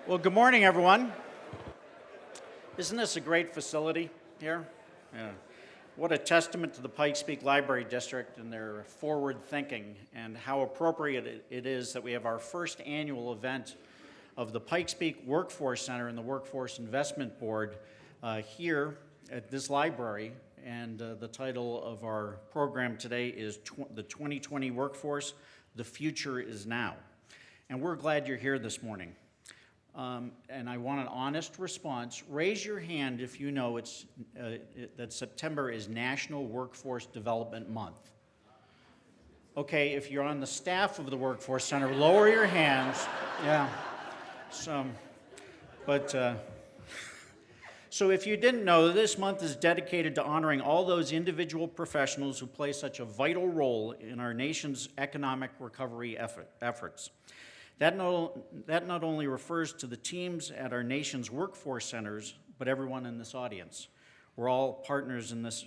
Well, good morning, everyone. Isn't this a great facility here? Yeah. What a testament to the Pikes Peak Library District and their forward thinking, and how appropriate it is that we have our first annual event of the Pikes Peak Workforce Center and the Workforce Investment Board here at this library. And the title of our program today is the 2020 Workforce, The Future is Now. And we're glad you're here this morning. And I want an honest response. Raise your hand if you know that September is National Workforce Development Month. Okay, if you're on the staff of the Workforce Center, lower your hands. Yeah. So if you didn't know, this month is dedicated to honoring all those individual professionals who play such a vital role in our nation's economic recovery efforts. That not only refers to the teams at our nation's workforce centers, but everyone in this audience. We're all partners in this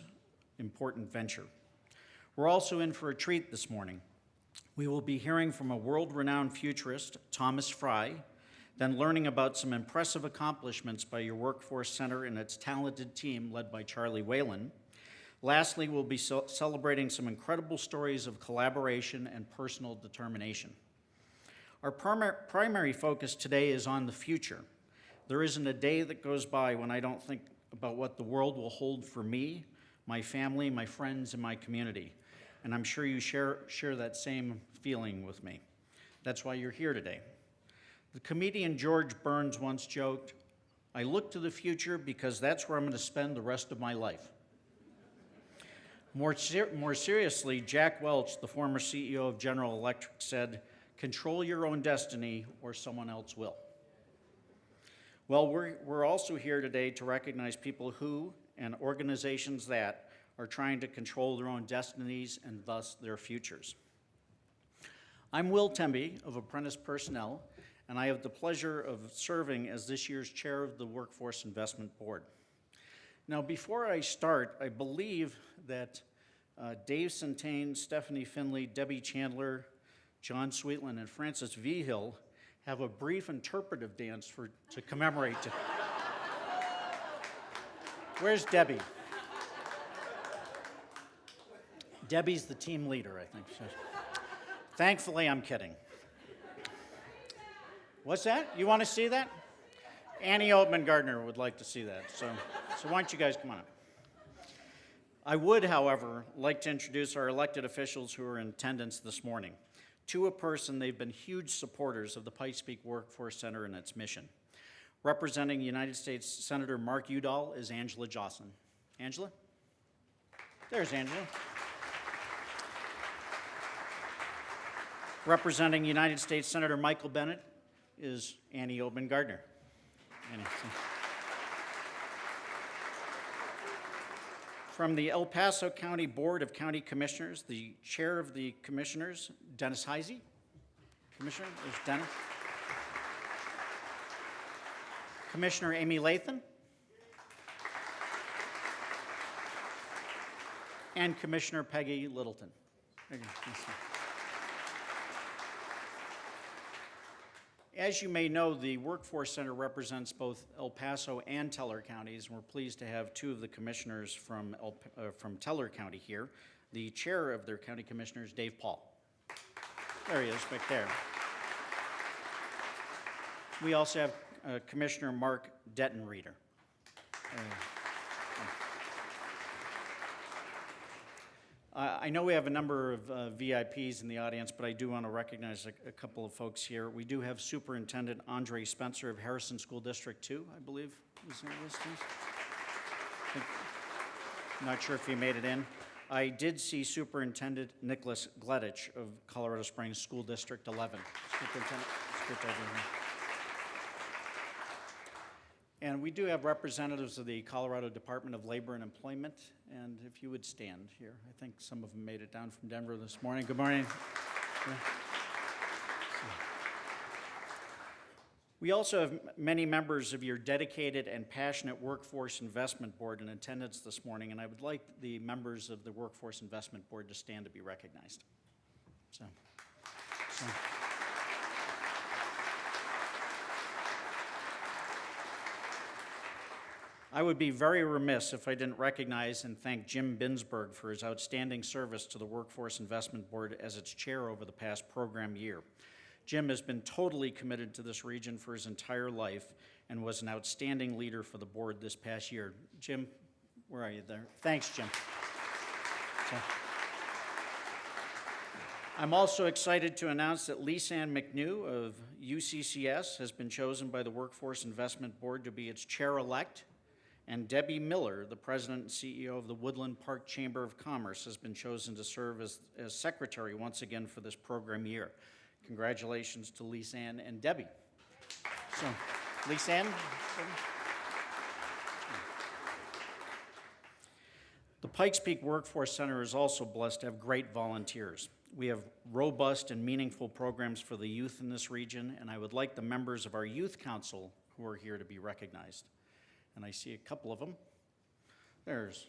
important venture. We're also in for a treat this morning. We will be hearing from a world-renowned futurist, Thomas Frey, then learning about some impressive accomplishments by your workforce center and its talented team led by Charlie Whalen. Lastly, we'll be celebrating some incredible stories of collaboration and personal determination. Our primary focus today is on the future. There isn't a day that goes by when I don't think about what the world will hold for me, my family, my friends, and my community. And I'm sure you share that same feeling with me. That's why you're here today. The comedian George Burns once joked, "I look to the future because that's where I'm going to spend the rest of my life." More seriously, Jack Welch, the former CEO of General Electric, said, "Control your own destiny or someone else will." Well, we're also here today to recognize people who and organizations that are trying to control their own destinies and thus their futures. I'm Will Temby of Apprentice Personnel, and I have the pleasure of serving as this year's chair of the Workforce Investment Board. Now, before I start, I believe that Dave Centane, Stephanie Finley, Debbie Chandler, John Sweetland, and Francis Vigil have a brief interpretive dance to commemorate. Where's Debbie? Debbie's the team leader, I think. Thankfully, I'm kidding. What's that? You want to see that? Annie Oatman Gardner would like to see that. So why don't you guys come on up? I would, however, like to introduce our elected officials who are in attendance this morning. To a person, they've been huge supporters of the Pikes Peak Workforce Center and its mission. Representing United States Senator Mark Udall is Angela Jocelyn. Angela? There's Angela. Representing United States Senator Michael Bennett is Annie Oatman Gardner. Annie. From the El Paso County Board of County Commissioners, the chair of the commissioners, Dennis Heisey. Commissioner, there's Dennis. Commissioner Amy Lathan. And Commissioner Peggy Littleton. As you may know, the Workforce Center represents both El Paso and Teller counties, and we're pleased to have two of the commissioners from Teller County here. The chair of their county commissioners, Dave Paul. There he is, right there. We also have Commissioner Mark Dettenreeder. I know we have a number of VIPs in the audience, but I do want to recognize a couple of folks here. We do have Superintendent Andre Spencer of Harrison School District 2, I believe. Is there a list? I'm not sure if he made it in. I did see Superintendent Nicholas Gleditch of Colorado Springs School District 11. Superintendent, it's good to have you here. And we do have representatives of the Colorado Department of Labor and Employment, and if you would stand here. I think some of them made it down from Denver this morning. Good morning. We also have many members of your dedicated and passionate Workforce Investment Board in attendance this morning, and I would like the members of the Workforce Investment Board to stand to be recognized. So. I would be very remiss if I didn't recognize and thank Jim Binsberg for his outstanding service to the Workforce Investment Board as its chair over the past program year. Jim has been totally committed to this region for his entire life and was an outstanding leader for the board this past year. Jim, where are you there? Thanks, Jim. So, I'm also excited to announce that Lisanne McNew of UCCS has been chosen by the Workforce Investment Board to be its chair-elect, and Debbie Miller, the president and CEO of the Woodland Park Chamber of Commerce, has been chosen to serve as secretary once again for this program year. Congratulations to Lisanne and Debbie. So, Lisanne. The Pikes Peak Workforce Center is also blessed to have great volunteers. We have robust and meaningful programs for the youth in this region, and I would like the members of our Youth Council who are here to be recognized. And I see a couple of them. There's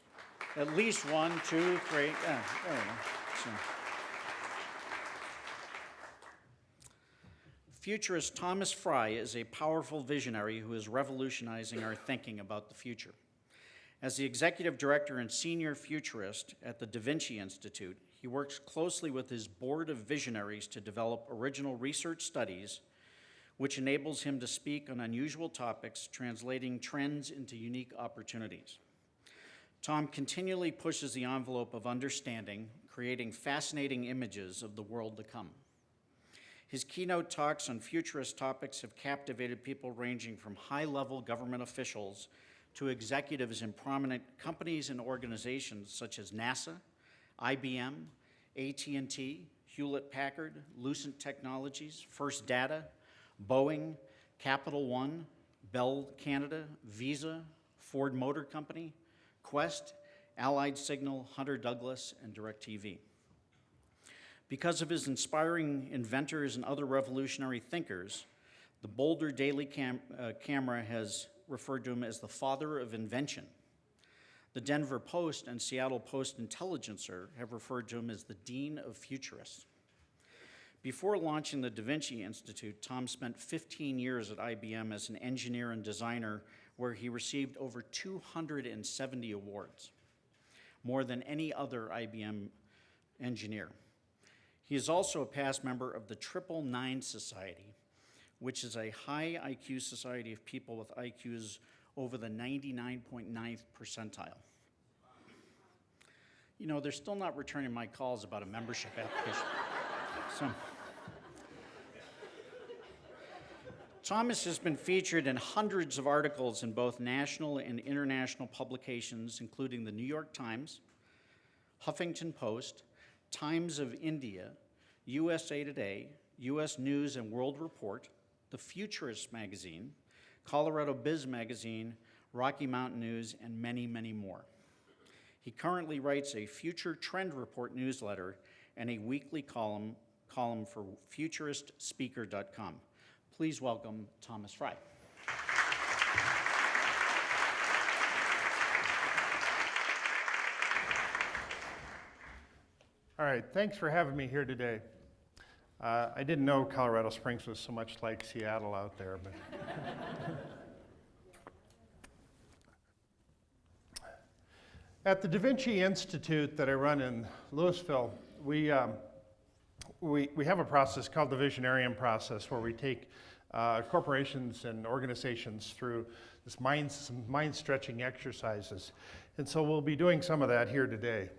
at least 1, 2, 3. There we go. So. Futurist Thomas Frey is a powerful visionary who is revolutionizing our thinking about the future. As the executive director and senior futurist at the DaVinci Institute, he works closely with his board of visionaries to develop original research studies, which enables him to speak on unusual topics, translating trends into unique opportunities. Tom continually pushes the envelope of understanding, creating fascinating images of the world to come. His keynote talks on futurist topics have captivated people ranging from high-level government officials to executives in prominent companies and organizations such as NASA, IBM, AT&T, Hewlett-Packard, Lucent Technologies, First Data, Boeing, Capital One, Bell Canada, Visa, Ford Motor Company, Quest, Allied Signal, Hunter Douglas, and DirecTV. Because of his inspiring inventors and other revolutionary thinkers, the Boulder Daily Camera has referred to him as the father of invention. The Denver Post and Seattle Post-Intelligencer have referred to him as the dean of futurists. Before launching the DaVinci Institute, Tom spent 15 years at IBM as an engineer and designer, where he received over 270 awards, more than any other IBM engineer. He is also a past member of the 999 Society, which is a high IQ society of people with IQs over the 99.9th percentile. You know, they're still not returning my calls about a membership application. So, Thomas has been featured in hundreds of articles in both national and international publications, including the New York Times, Huffington Post, Times of India, USA Today, US News and World Report, the Futurist magazine, Colorado Biz Magazine, Rocky Mountain News, and many, many more. He currently writes a Future Trend Report newsletter and a weekly column for futuristspeaker.com. Please welcome Thomas Frey. All right, thanks for having me here today. I didn't know Colorado Springs was so much like Seattle out there, but at the DaVinci Institute that I run in Louisville, we have a process called the Visionarium process, where we take corporations and organizations through this mind-stretching exercises. And so we'll be doing some of that here today.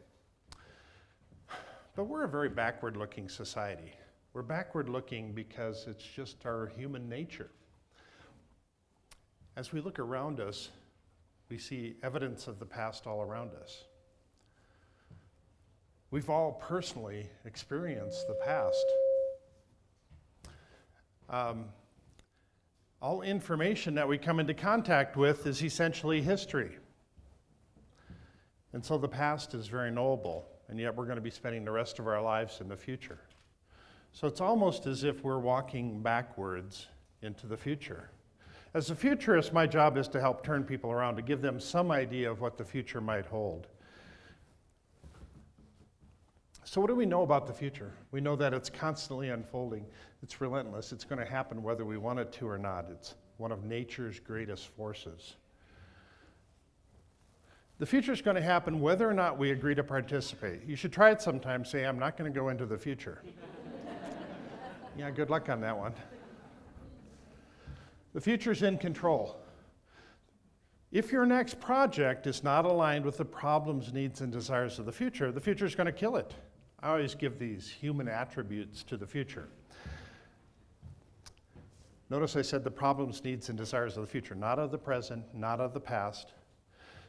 But we're a very backward-looking society. We're backward-looking because it's just our human nature. As we look around us, we see evidence of the past all around us. We've all personally experienced the past. All information that we come into contact with is essentially history. And so the past is very knowable, and yet we're going to be spending the rest of our lives in the future. So it's almost as if we're walking backwards into the future. As a futurist, my job is to help turn people around, to give them some idea of what the future might hold. So what do we know about the future? We know that it's constantly unfolding. It's relentless. It's going to happen whether we want it to or not. It's one of nature's greatest forces. The future is going to happen whether or not we agree to participate. You should try it sometime. Say, I'm not going to go into the future. Yeah, good luck on that one. The future's in control. If your next project is not aligned with the problems, needs, and desires of the future is going to kill it. I always give these human attributes to the future. Notice I said the problems, needs, and desires of the future, not of the present, not of the past.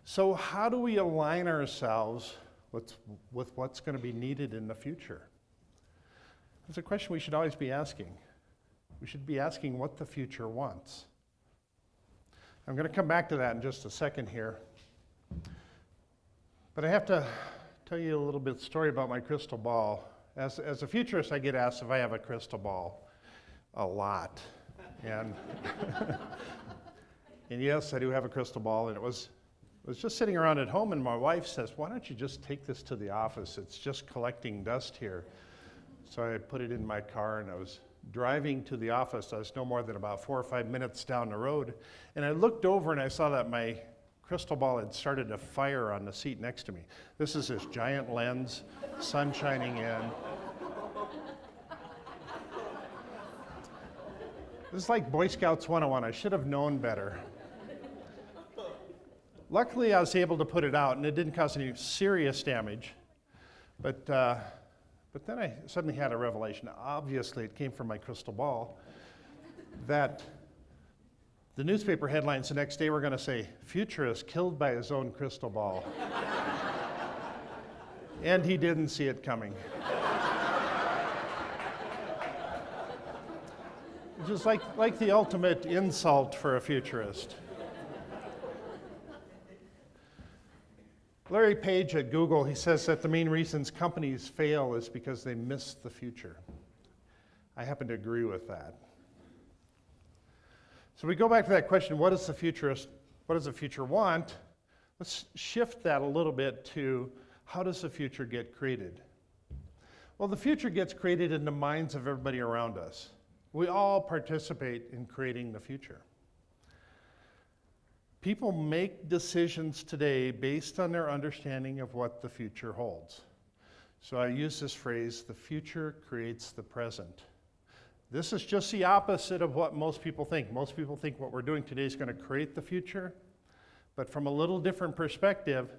So how do we align ourselves with what's going to be needed in the future? It's a question we should always be asking. We should be asking what the future wants. I'm going to come back to that in just a second here. But I have to tell you a little bit story about my crystal ball. As a futurist, I get asked if I have a crystal ball a lot. And, and yes, I do have a crystal ball, and it was just sitting around at home, and my wife says, why don't you just take this to the office? It's just collecting dust here. So I put it in my car, and I was driving to the office. I was no more than about 4 or 5 minutes down the road, and I looked over and I saw that my crystal ball had started a fire on the seat next to me. This is this giant lens, sun shining in. This is like Boy Scouts 101. I should have known better. Luckily, I was able to put it out, and it didn't cause any serious damage. But then I suddenly had a revelation. Obviously, it came from my crystal ball, that the newspaper headlines the next day were going to say, Futurist killed by his own crystal ball. And he didn't see it coming. It's just like the ultimate insult for a futurist. Larry Page at Google, he says that the main reasons companies fail is because they miss the future. I happen to agree with that. So we go back to that question, what does the future want? Let's shift that a little bit to how does the future get created? Well, the future gets created in the minds of everybody around us. We all participate in creating the future. People make decisions today based on their understanding of what the future holds. So I use this phrase, the future creates the present. This is just the opposite of what most people think. Most people think what we're doing today is going to create the future, but from a little different perspective,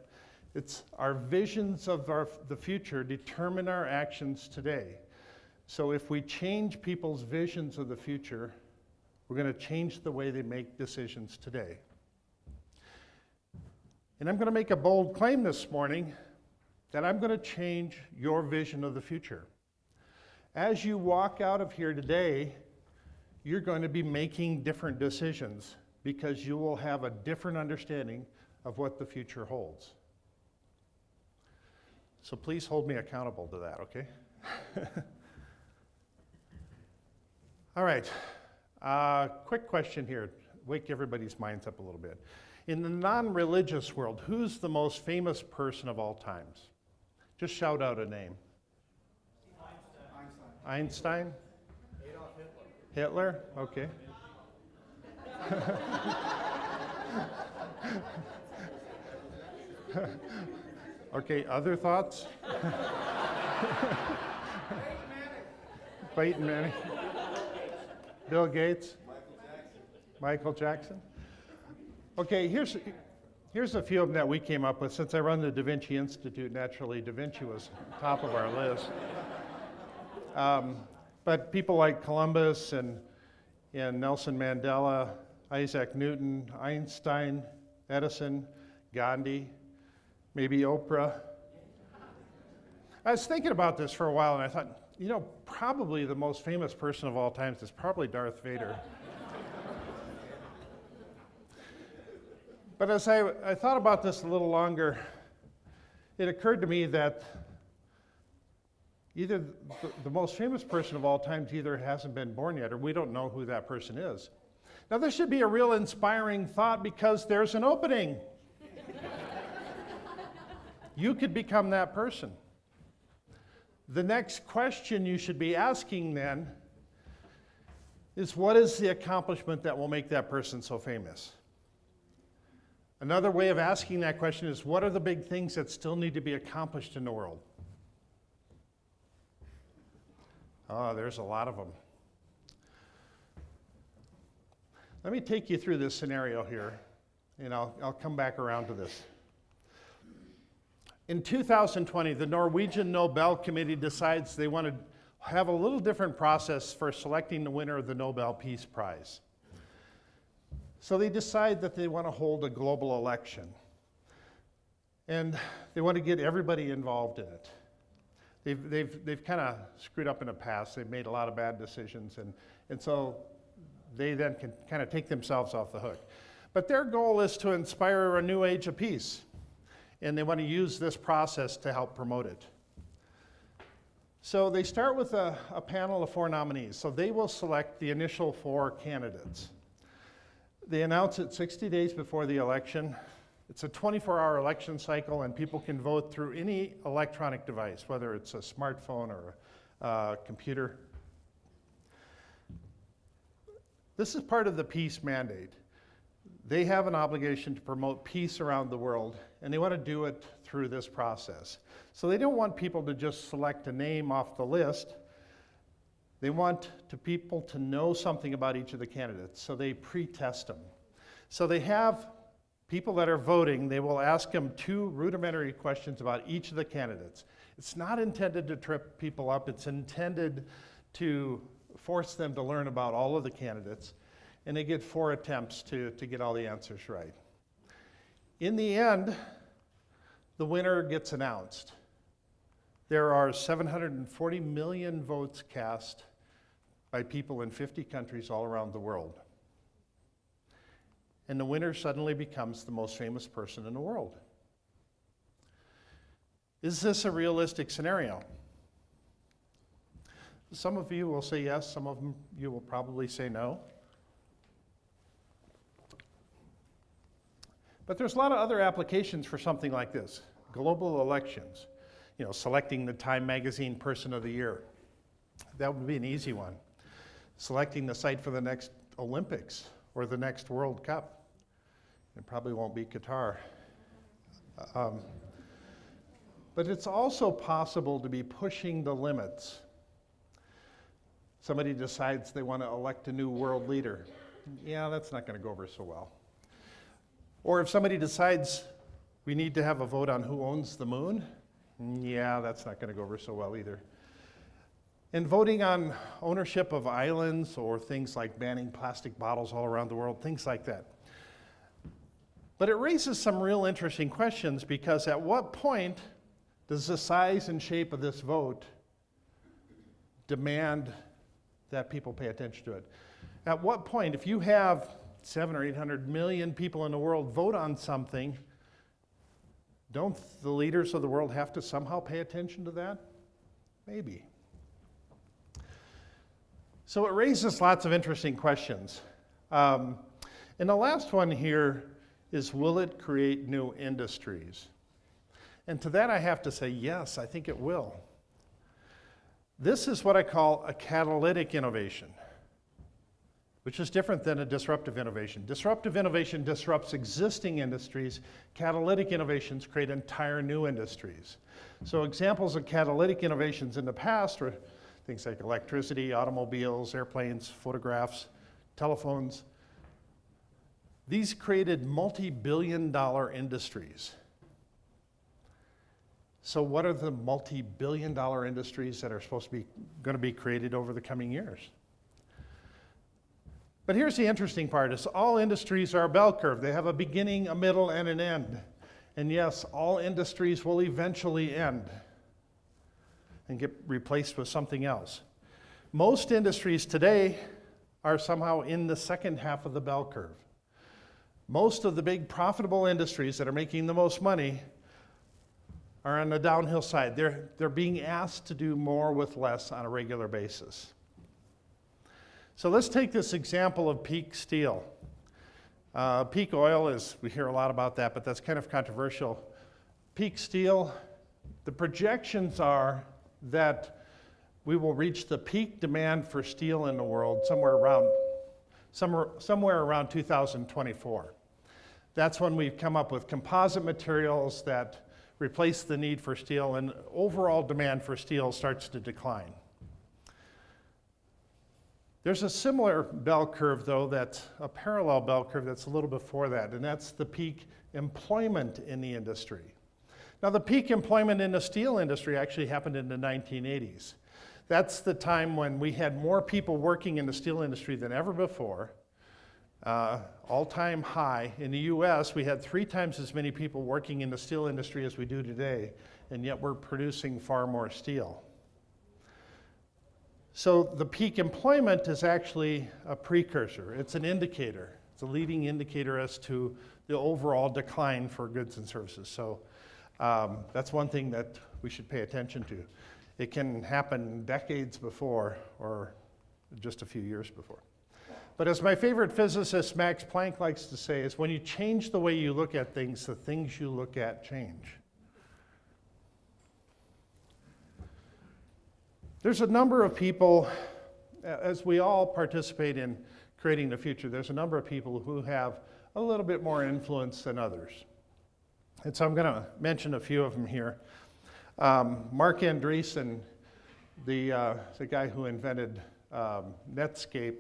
it's our visions of the future determine our actions today. So if we change people's visions of the future, we're going to change the way they make decisions today. And I'm going to make a bold claim this morning that I'm going to change your vision of the future. As you walk out of here today, you're going to be making different decisions because you will have a different understanding of what the future holds. So please hold me accountable to that, okay? All right, quick question here. Wake everybody's minds up a little bit. In the non-religious world, who's the most famous person of all times? Just shout out a name. Einstein? Adolf Hitler. Hitler? Okay. Okay, other thoughts? Clayton Manning. Bill Gates? Michael Jackson? Okay, here's a few of them that we came up with. Since I run the DaVinci Institute, naturally DaVinci was top of our list. But people like Columbus and Nelson Mandela, Isaac Newton, Einstein, Edison, Gandhi, maybe Oprah. I was thinking about this for a while, and I thought, probably the most famous person of all times is probably Darth Vader. But as I thought about this a little longer, it occurred to me that either the most famous person of all times either hasn't been born yet or we don't know who that person is. Now this should be a real inspiring thought because there's an opening. You could become that person. The next question you should be asking then is what is the accomplishment that will make that person so famous? Another way of asking that question is, what are the big things that still need to be accomplished in the world? Oh, there's a lot of them. Let me take you through this scenario here, and I'll come back around to this. In 2020, the Norwegian Nobel Committee decides they want to have a little different process for selecting the winner of the Nobel Peace Prize. So they decide that they want to hold a global election. And they want to get everybody involved in it. They've kind of screwed up in the past. They've made a lot of bad decisions. And so they then can kind of take themselves off the hook. But their goal is to inspire a new age of peace. And they want to use this process to help promote it. So they start with a panel of 4 nominees. So they will select the initial 4 candidates. They announce it 60 days before the election. It's a 24-hour election cycle, and people can vote through any electronic device, whether it's a smartphone or a computer. This is part of the peace mandate. They have an obligation to promote peace around the world, and they want to do it through this process. So they don't want people to just select a name off the list. They want people to know something about each of the candidates, so they pre-test them. So they have people that are voting, they will ask them 2 rudimentary questions about each of the candidates. It's not intended to trip people up, it's intended to force them to learn about all of the candidates, and they get 4 attempts to get all the answers right. In the end, the winner gets announced. There are 740 million votes cast by people in 50 countries all around the world. And the winner suddenly becomes the most famous person in the world. Is this a realistic scenario? Some of you will say yes, some of you will probably say no. But there's a lot of other applications for something like this. Global elections, selecting the Time Magazine Person of the Year. That would be an easy one. Selecting the site for the next Olympics or the next World Cup. It probably won't be Qatar. But it's also possible to be pushing the limits. Somebody decides they want to elect a new world leader. Yeah, that's not going to go over so well. Or if somebody decides we need to have a vote on who owns the moon, yeah, that's not going to go over so well either. And voting on ownership of islands or things like banning plastic bottles all around the world, things like that. But it raises some real interesting questions, because at what point does the size and shape of this vote demand that people pay attention to it? At what point, if you have 700 or 800 million people in the world vote on something, don't the leaders of the world have to somehow pay attention to that? Maybe. So it raises lots of interesting questions. And the last one here is, will it create new industries? And to that I have to say, yes, I think it will. This is what I call a catalytic innovation, which is different than a disruptive innovation. Disruptive innovation disrupts existing industries. Catalytic innovations create entire new industries. So examples of catalytic innovations in the past were things like electricity, automobiles, airplanes, photographs, telephones. These created multi-billion-dollar industries. So what are the multi-billion-dollar industries that are going to be created over the coming years? But here's the interesting part, is all industries are a bell curve. They have a beginning, a middle, and an end. And yes, all industries will eventually end and get replaced with something else. Most industries today are somehow in the second half of the bell curve. Most of the big profitable industries that are making the most money are on the downhill side. They're being asked to do more with less on a regular basis. So let's take this example of peak steel. Peak oil we hear a lot about that, but that's kind of controversial. Peak steel, the projections are that we will reach the peak demand for steel in the world somewhere around 2024. That's when we've come up with composite materials that replace the need for steel, and overall demand for steel starts to decline. There's a similar bell curve, though, that's a parallel bell curve that's a little before that, and that's the peak employment in the industry. Now, the peak employment in the steel industry actually happened in the 1980s. That's the time when we had more people working in the steel industry than ever before. All-time high. In the US, we had 3 times as many people working in the steel industry as we do today, and yet we're producing far more steel. So the peak employment is actually a precursor. It's an indicator. It's a leading indicator as to the overall decline for goods and services. So that's one thing that we should pay attention to. It can happen decades before or just a few years before. But as my favorite physicist Max Planck likes to say, is when you change the way you look at things, the things you look at change. There's a number of people, as we all participate in creating the future, there's a number of people who have a little bit more influence than others. And so I'm going to mention a few of them here. Mark Andreessen, the guy who invented Netscape,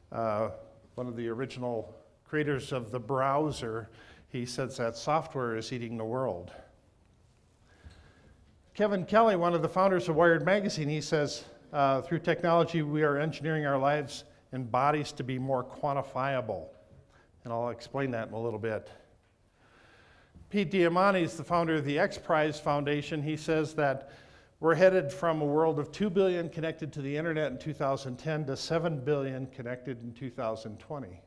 one of the original creators of the browser, he says that software is eating the world. Kevin Kelly, one of the founders of Wired magazine, he says, through technology, we are engineering our lives and bodies to be more quantifiable. And I'll explain that in a little bit. Pete Diamandis is the founder of the X Prize Foundation. He says that we're headed from a world of 2 billion connected to the internet in 2010 to 7 billion connected in 2020.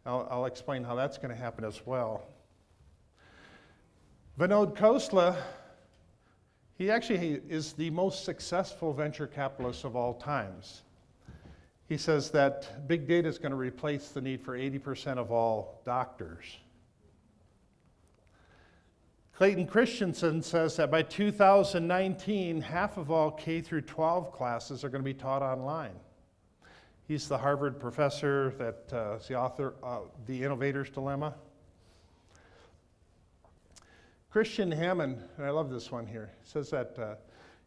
I'll explain how that's going to happen as well. Vinod Khosla, he actually is the most successful venture capitalist of all times. He says that big data is going to replace the need for 80% of all doctors. Clayton Christensen says that by 2019, half of all K through 12 classes are going to be taught online. He's the Harvard professor that is the author of The Innovator's Dilemma. Christian Hammond, and I love this one here, says that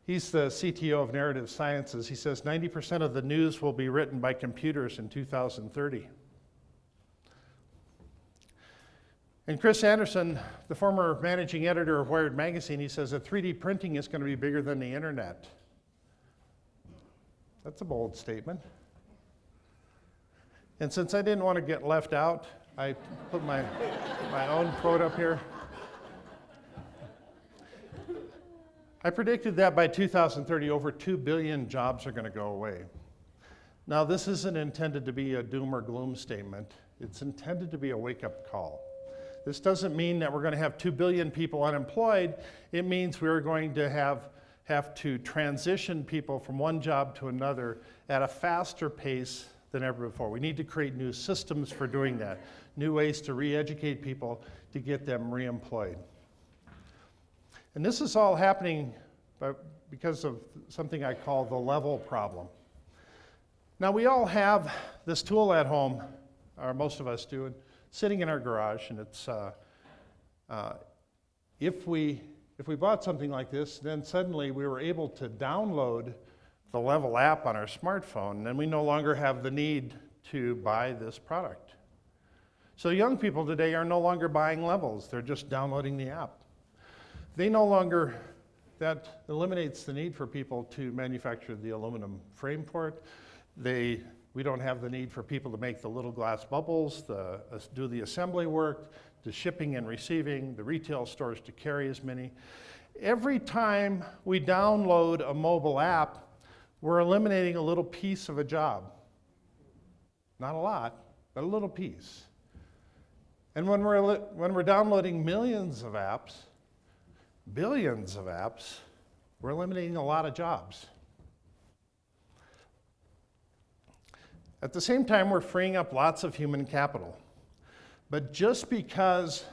he's the CTO of Narrative Sciences. He says 90% of the news will be written by computers in 2030. And Chris Anderson, the former managing editor of Wired magazine, he says that 3D printing is going to be bigger than the internet. That's a bold statement. And since I didn't want to get left out, I put my own quote up here. I predicted that by 2030, over 2 billion jobs are going to go away. Now, this isn't intended to be a doom or gloom statement. It's intended to be a wake-up call. This doesn't mean that we're going to have 2 billion people unemployed. It means we're going to have to transition people from one job to another at a faster pace than ever before. We need to create new systems for doing that, new ways to re-educate people to get them re-employed. And this is all happening because of something I call the level problem. Now, we all have this tool at home, or most of us do, sitting in our garage, and it's if we bought something like this, then suddenly we were able to download the Level app on our smartphone, and then we no longer have the need to buy this product. So young people today are no longer buying Levels, they're just downloading the app. That eliminates the need for people to manufacture the aluminum frame for it. We don't have the need for people to make the little glass bubbles, do the assembly work, the shipping and receiving, the retail stores to carry as many. Every time we download a mobile app, we're eliminating a little piece of a job. Not a lot, but a little piece. And when we're downloading millions of apps, billions of apps, we're eliminating a lot of jobs. At the same time, we're freeing up lots of human capital. But just because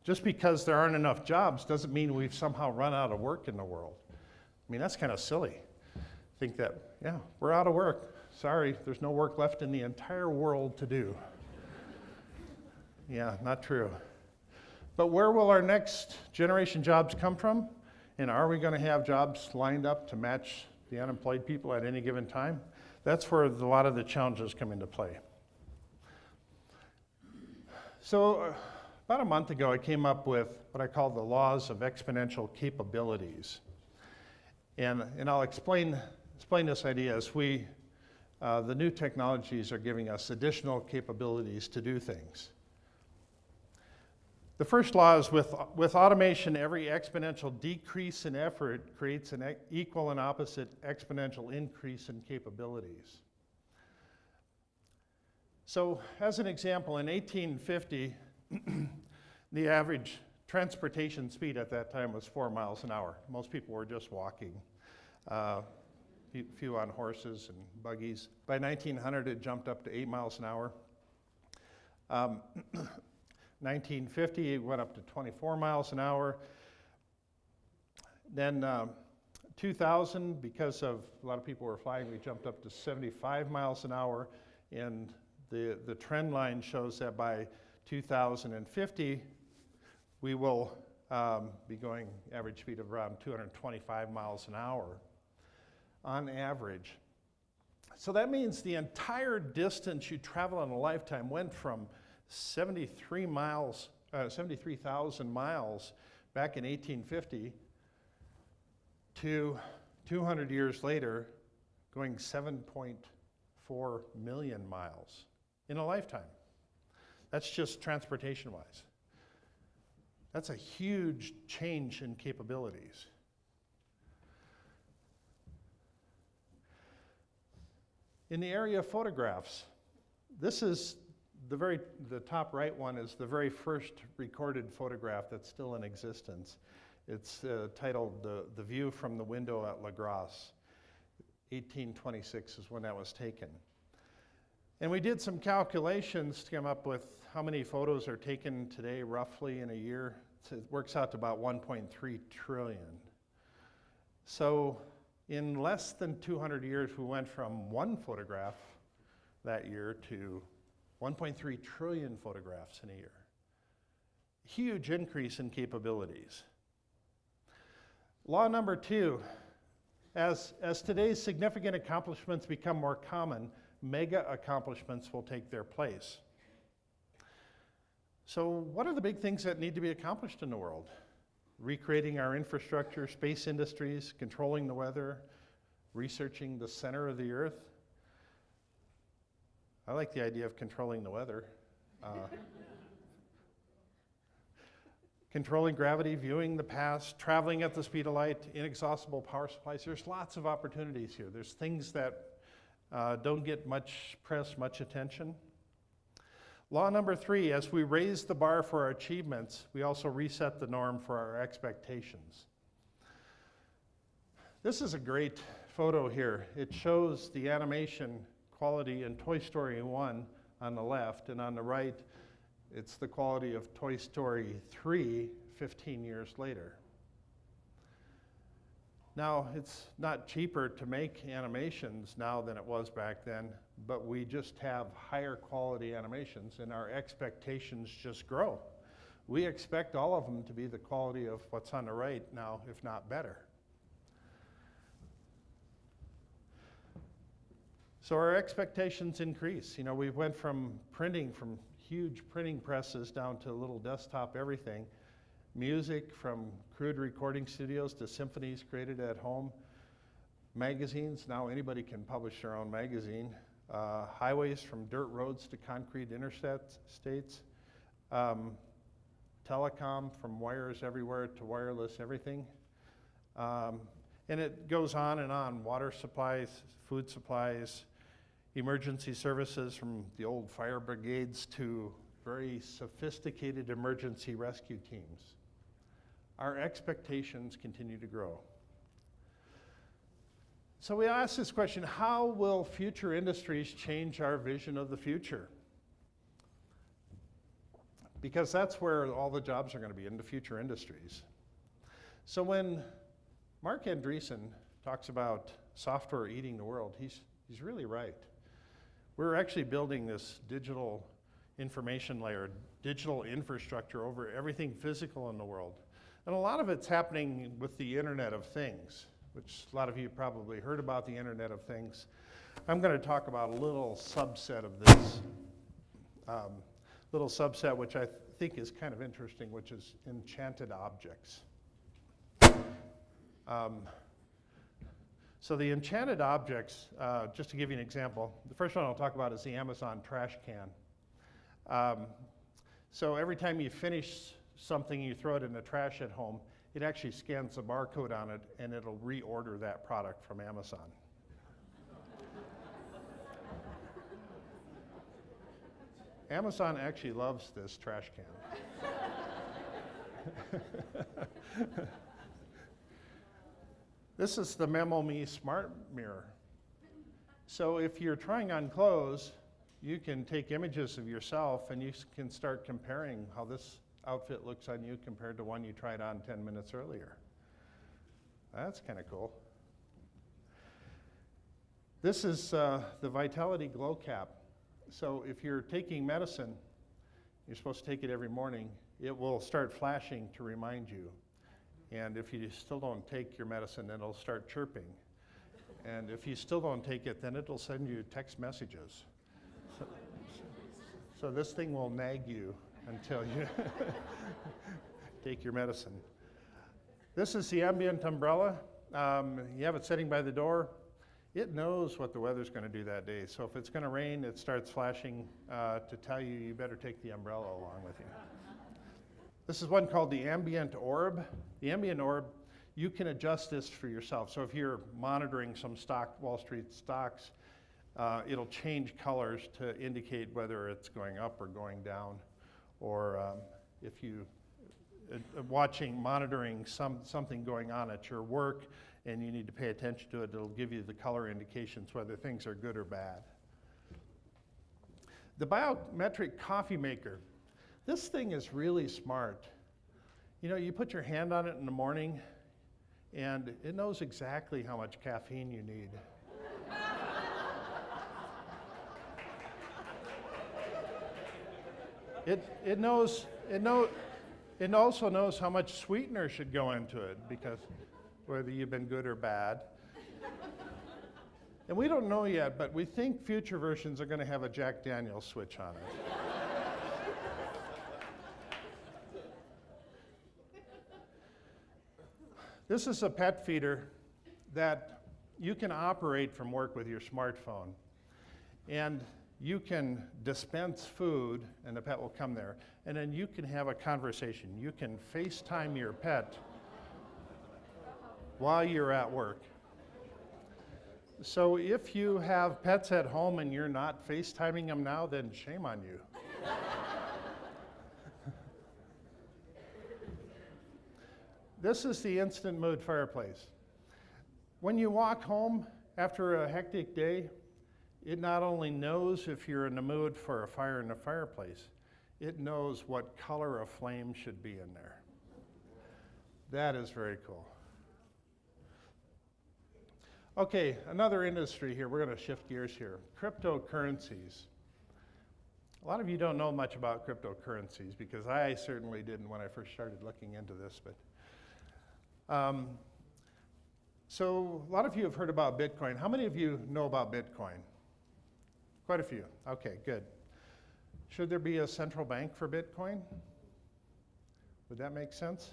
there aren't enough jobs doesn't mean we've somehow run out of work in the world. I mean, that's kind of silly. Think that, yeah, we're out of work. Sorry, there's no work left in the entire world to do. Yeah, not true. But where will our next generation jobs come from? And are we going to have jobs lined up to match the unemployed people at any given time? That's where a lot of the challenges come into play. So about a month ago, I came up with what I call the laws of exponential capabilities. And I'll explain this idea as the new technologies are giving us additional capabilities to do things. The first law is with automation, every exponential decrease in effort creates an equal and opposite exponential increase in capabilities. So as an example, in 1850, the average transportation speed at that time was 4 miles an hour. Most people were just walking, few on horses and buggies. By 1900, it jumped up to 8 miles an hour. 1950, it went up to 24 miles an hour. Then 2000, because of a lot of people were flying, we jumped up to 75 miles an hour. And the trend line shows that by 2050, we will be going average speed of around 225 miles an hour on average. So that means the entire distance you travel in a lifetime went from 73,000 miles back in 1850 to 200 years later, going 7.4 million miles in a lifetime. That's just transportation-wise. That's a huge change in capabilities. In the area of photographs, this is the top right one is the very first recorded photograph that's still in existence. It's titled The View from the Window at La Grasse. 1826 is when that was taken. And we did some calculations to come up with how many photos are taken today roughly in a year. It works out to about 1.3 trillion. So in less than 200 years, we went from one photograph that year to 1.3 trillion photographs in a year. Huge increase in capabilities. Law number 2, as today's significant accomplishments become more common, mega accomplishments will take their place. So what are the big things that need to be accomplished in the world? Recreating our infrastructure, space industries, controlling the weather, researching the center of the Earth. I like the idea of controlling the weather. Controlling gravity, viewing the past, traveling at the speed of light, inexhaustible power supplies. There's lots of opportunities here. There's things that don't get much press, much attention. Law number 3, as we raise the bar for our achievements, we also reset the norm for our expectations. This is a great photo here. It shows the animation quality in Toy Story 1 on the left, and on the right, it's the quality of Toy Story 3 15 years later. Now, it's not cheaper to make animations now than it was back then, but we just have higher quality animations and our expectations just grow. We expect all of them to be the quality of what's on the right now, if not better. So our expectations increase. You know, we went from printing, from huge printing presses down to little desktop everything. Music, from crude recording studios to symphonies created at home. Magazines, now anybody can publish their own magazine. Highways, from dirt roads to concrete interstates. Telecom, from wires everywhere to wireless everything. And it goes on and on. Water supplies, food supplies, emergency services, from the old fire brigades to very sophisticated emergency rescue teams. Our expectations continue to grow. So we ask this question, how will future industries change our vision of the future? Because that's where all the jobs are going to be, in the future industries. So when Mark Andreessen talks about software eating the world, he's really right. We're actually building this digital information layer, digital infrastructure over everything physical in the world. And a lot of it's happening with the Internet of Things, which a lot of you probably heard about the Internet of Things. I'm going to talk about a little subset of this, little subset which I think is kind of interesting, which is Enchanted Objects. So the Enchanted Objects, just to give you an example, the first one I'll talk about is the Amazon trash can. So every time you finish something, you throw it in the trash at home, it actually scans the barcode on it and it'll reorder that product from Amazon. Amazon actually loves this trash can. This is the Memo.me smart mirror. So if you're trying on clothes, you can take images of yourself and you can start comparing how this outfit looks on you compared to one you tried on 10 minutes earlier. That's kind of cool. This is the Vitality Glow Cap. So if you're taking medicine, you're supposed to take it every morning, it will start flashing to remind you. And if you still don't take your medicine, then it'll start chirping. And if you still don't take it, then it'll send you text messages. So this thing will nag you until you take your medicine. This is the ambient umbrella. You have it sitting by the door. It knows what the weather's going to do that day. So if it's going to rain, it starts flashing to tell you you better take the umbrella along with you. This is one called the ambient orb. The ambient orb, you can adjust this for yourself. So if you're monitoring some Wall Street stocks, it'll change colors to indicate whether it's going up or going down. Or if you monitoring something going on at your work and you need to pay attention to it, it'll give you the color indications whether things are good or bad. The Biometric coffee maker. This thing is really smart. You know, you put your hand on it in the morning and it knows exactly how much caffeine you need. It also knows how much sweetener should go into it, because whether you've been good or bad. And we don't know yet, but we think future versions are going to have a Jack Daniel's switch on it. This is a pet feeder that you can operate from work with your smartphone. And you can dispense food, and the pet will come there. And then you can have a conversation. You can FaceTime your pet while you're at work. So if you have pets at home and you're not FaceTiming them now, then shame on you. This is the instant mood fireplace. When you walk home after a hectic day, it not only knows if you're in the mood for a fire in the fireplace, it knows what color of flame should be in there. That is very cool. Okay, another industry here. We're going to shift gears here. Cryptocurrencies. A lot of you don't know much about cryptocurrencies, because I certainly didn't when I first started looking into this. But so a lot of you have heard about Bitcoin. How many of you know about Bitcoin? Quite a few. Okay, good. Should there be a central bank for Bitcoin? Would that make sense?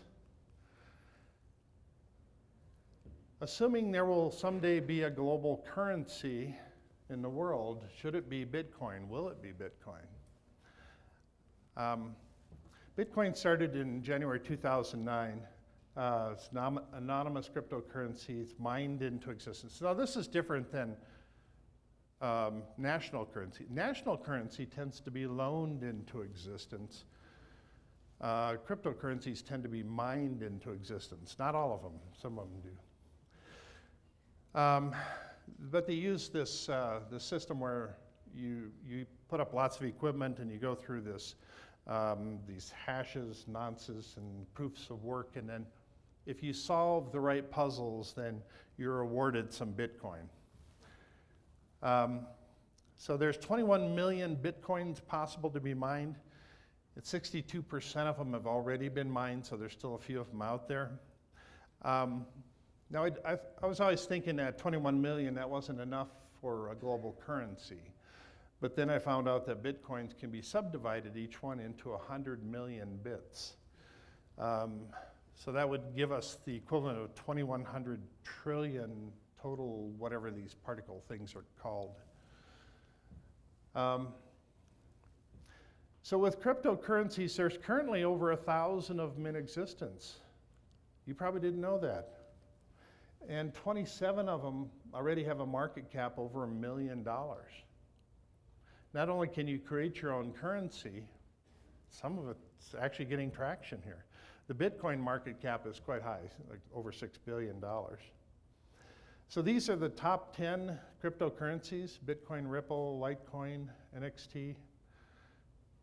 Assuming there will someday be a global currency in the world, should it be Bitcoin? Will it be Bitcoin? Bitcoin started in January 2009. It's anonymous cryptocurrencies mined into existence. Now this is different than national currency. National currency tends to be loaned into existence. Cryptocurrencies tend to be mined into existence. Not all of them, some of them do. But they use this system where you put up lots of equipment and you go through this, these hashes, nonces, and proofs of work, and then if you solve the right puzzles, then you're awarded some Bitcoin. So there's 21 million Bitcoins possible to be mined. 62% of them have already been mined, so there's still a few of them out there. Now, I was always thinking that 21 million, that wasn't enough for a global currency. But then I found out that Bitcoins can be subdivided, each one, into 100 million bits. So that would give us the equivalent of 2,100 trillion total, whatever these particle things are called. So with cryptocurrencies, there's currently over 1,000 of them in existence. You probably didn't know that. And 27 of them already have a market cap over $1 million. Not only can you create your own currency, some of it's actually getting traction here. The Bitcoin market cap is quite high, like over $6 billion. So these are the top 10 cryptocurrencies: Bitcoin, Ripple, Litecoin, NXT.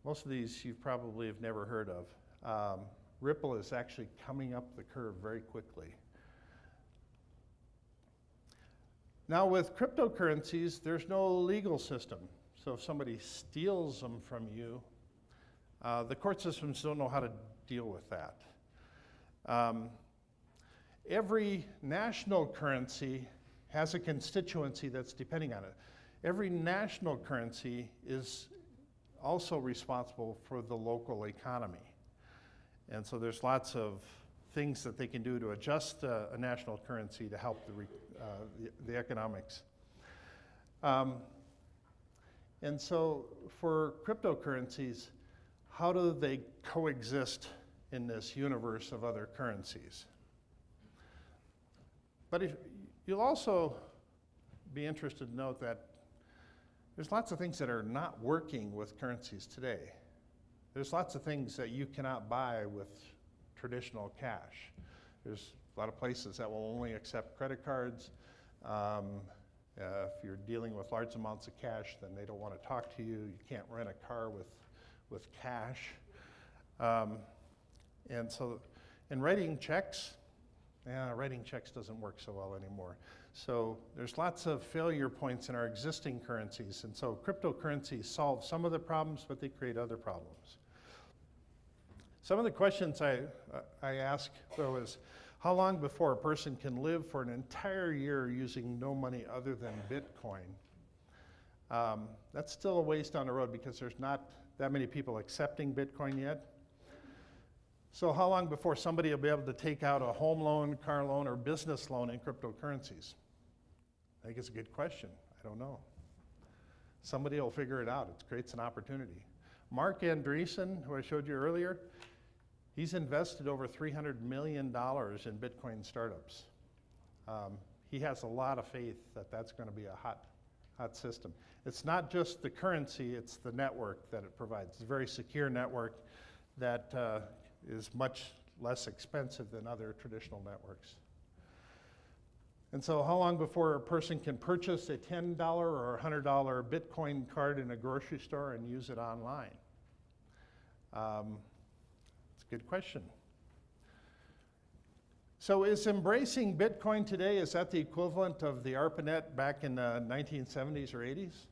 Most of these you probably have never heard of. Ripple is actually coming up the curve very quickly. Now with cryptocurrencies, there's no legal system. So if somebody steals them from you, the court systems don't know how to deal with that. Every national currency has a constituency that's depending on it. Every national currency is also responsible for the local economy. And so there's lots of things that they can do to adjust a national currency to help the economics. And so for cryptocurrencies, how do they coexist in this universe of other currencies? But you'll also be interested to note that there's lots of things that are not working with currencies today. There's lots of things that you cannot buy with traditional cash. There's a lot of places that will only accept credit cards. If you're dealing with large amounts of cash, then they don't want to talk to you. You can't rent a car with cash. And so, in writing checks, writing checks doesn't work so well anymore. So there's lots of failure points in our existing currencies. And so cryptocurrencies solve some of the problems, but they create other problems. Some of the questions I ask, though, is how long before a person can live for an entire year using no money other than Bitcoin? That's still a ways down the road because there's not that many people accepting Bitcoin yet. So how long before somebody will be able to take out a home loan, car loan, or business loan in cryptocurrencies? I think it's a good question. I don't know. Somebody will figure it out. It creates an opportunity. Mark Andreessen, who I showed you earlier, he's invested over $300 million in Bitcoin startups. He has a lot of faith that that's going to be a hot system. It's not just the currency, it's the network that it provides. It's a very secure network that is much less expensive than other traditional networks. And so how long before a person can purchase a $10 or $100 Bitcoin card in a grocery store and use it online? It's a good question. So is embracing Bitcoin today, is that the equivalent of the ARPANET back in the 1970s or 80s?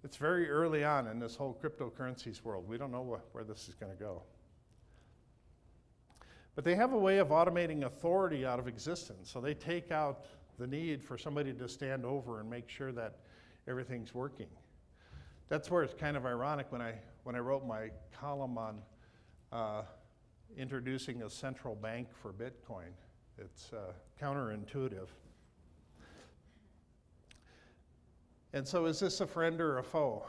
It's very early on in this whole cryptocurrencies world. We don't know where this is going to go. But they have a way of automating authority out of existence. So they take out the need for somebody to stand over and make sure that everything's working. That's where it's kind of ironic when I wrote my column on introducing a central bank for Bitcoin. It's counterintuitive. And so is this a friend or a foe?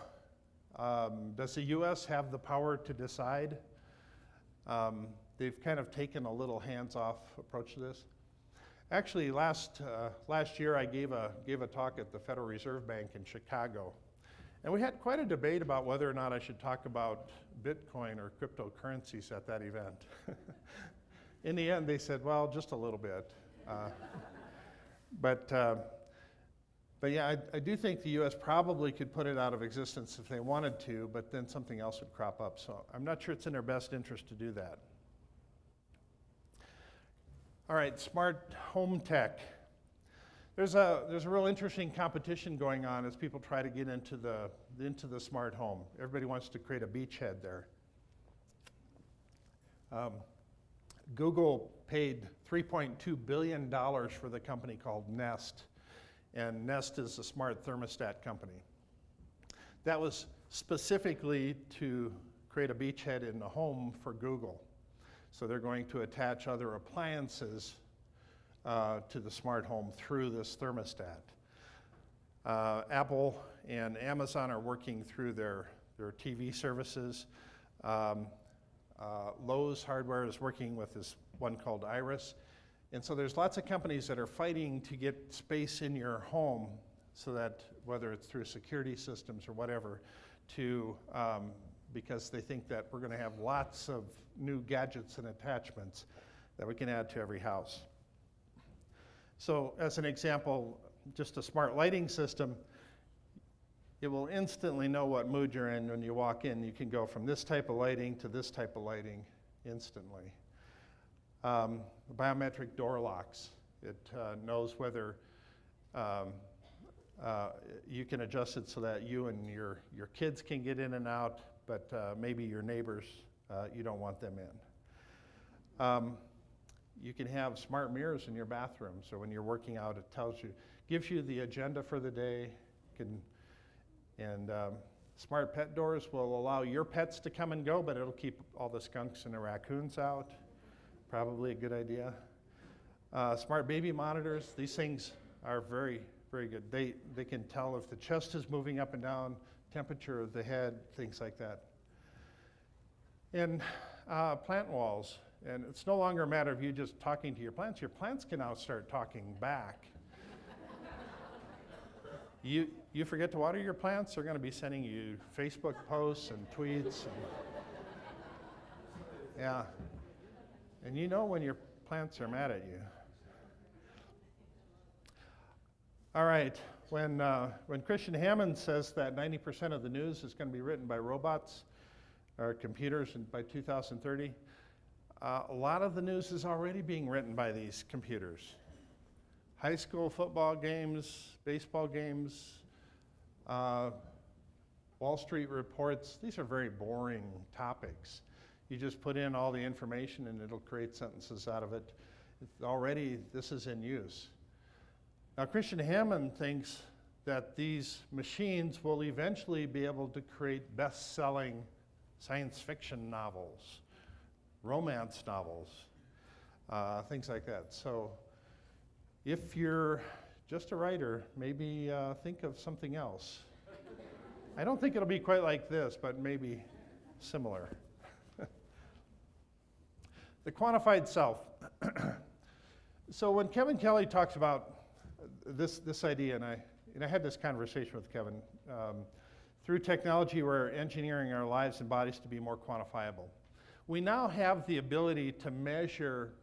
Does the US have the power to decide? They've kind of taken a little hands-off approach to this. Actually, last year I gave a talk at the Federal Reserve Bank in Chicago. And we had quite a debate about whether or not I should talk about Bitcoin or cryptocurrencies at that event. In the end, they said, well, just a little bit. But yeah, I do think the US probably could put it out of existence if they wanted to, but then something else would crop up. So I'm not sure it's in their best interest to do that. All right, smart home tech. There's a real interesting competition going on as people try to get into the smart home. Everybody wants to create a beachhead there. Google paid $3.2 billion for the company called Nest, and Nest is a smart thermostat company. That was specifically to create a beachhead in the home for Google. So they're going to attach other appliances to the smart home through this thermostat. Apple and Amazon are working through their TV services. Lowe's Hardware is working with this one called Iris. And so there's lots of companies that are fighting to get space in your home so that, whether it's through security systems or whatever, because they think that we're going to have lots of new gadgets and attachments that we can add to every house. So as an example, just a smart lighting system, it will instantly know what mood you're in when you walk in. You can go from this type of lighting to this type of lighting instantly. Biometric door locks. It knows whether you can adjust it so that you and your kids can get in and out, but maybe your neighbors, you don't want them in. You can have smart mirrors in your bathroom, so when you're working out, it gives you the agenda for the day. Smart pet doors will allow your pets to come and go, but it'll keep all the skunks and the raccoons out. Probably a good idea. Smart baby monitors, these things are very, very good. They can tell if the chest is moving up and down, temperature of the head, things like that. And plant walls. And it's no longer a matter of you just talking to your plants. Your plants can now start talking back. You forget to water your plants, they're going to be sending you Facebook posts and tweets. Yeah. And you know when your plants are mad at you. All right. When Christian Hammond says that 90% of the news is going to be written by robots or computers by 2030, a lot of the news is already being written by these computers. High school football games, baseball games, Wall Street reports, these are very boring topics. You just put in all the information and it'll create sentences out of it. Already, this is in use. Now, Christian Hammond thinks that these machines will eventually be able to create best-selling science fiction novels, romance novels, things like that. So if you're just a writer, maybe think of something else. I don't think it'll be quite like this, but maybe similar. The quantified self. So when Kevin Kelly talks about this idea, and I had this conversation with Kevin, through technology we're engineering our lives and bodies to be more quantifiable. We now have the ability to measure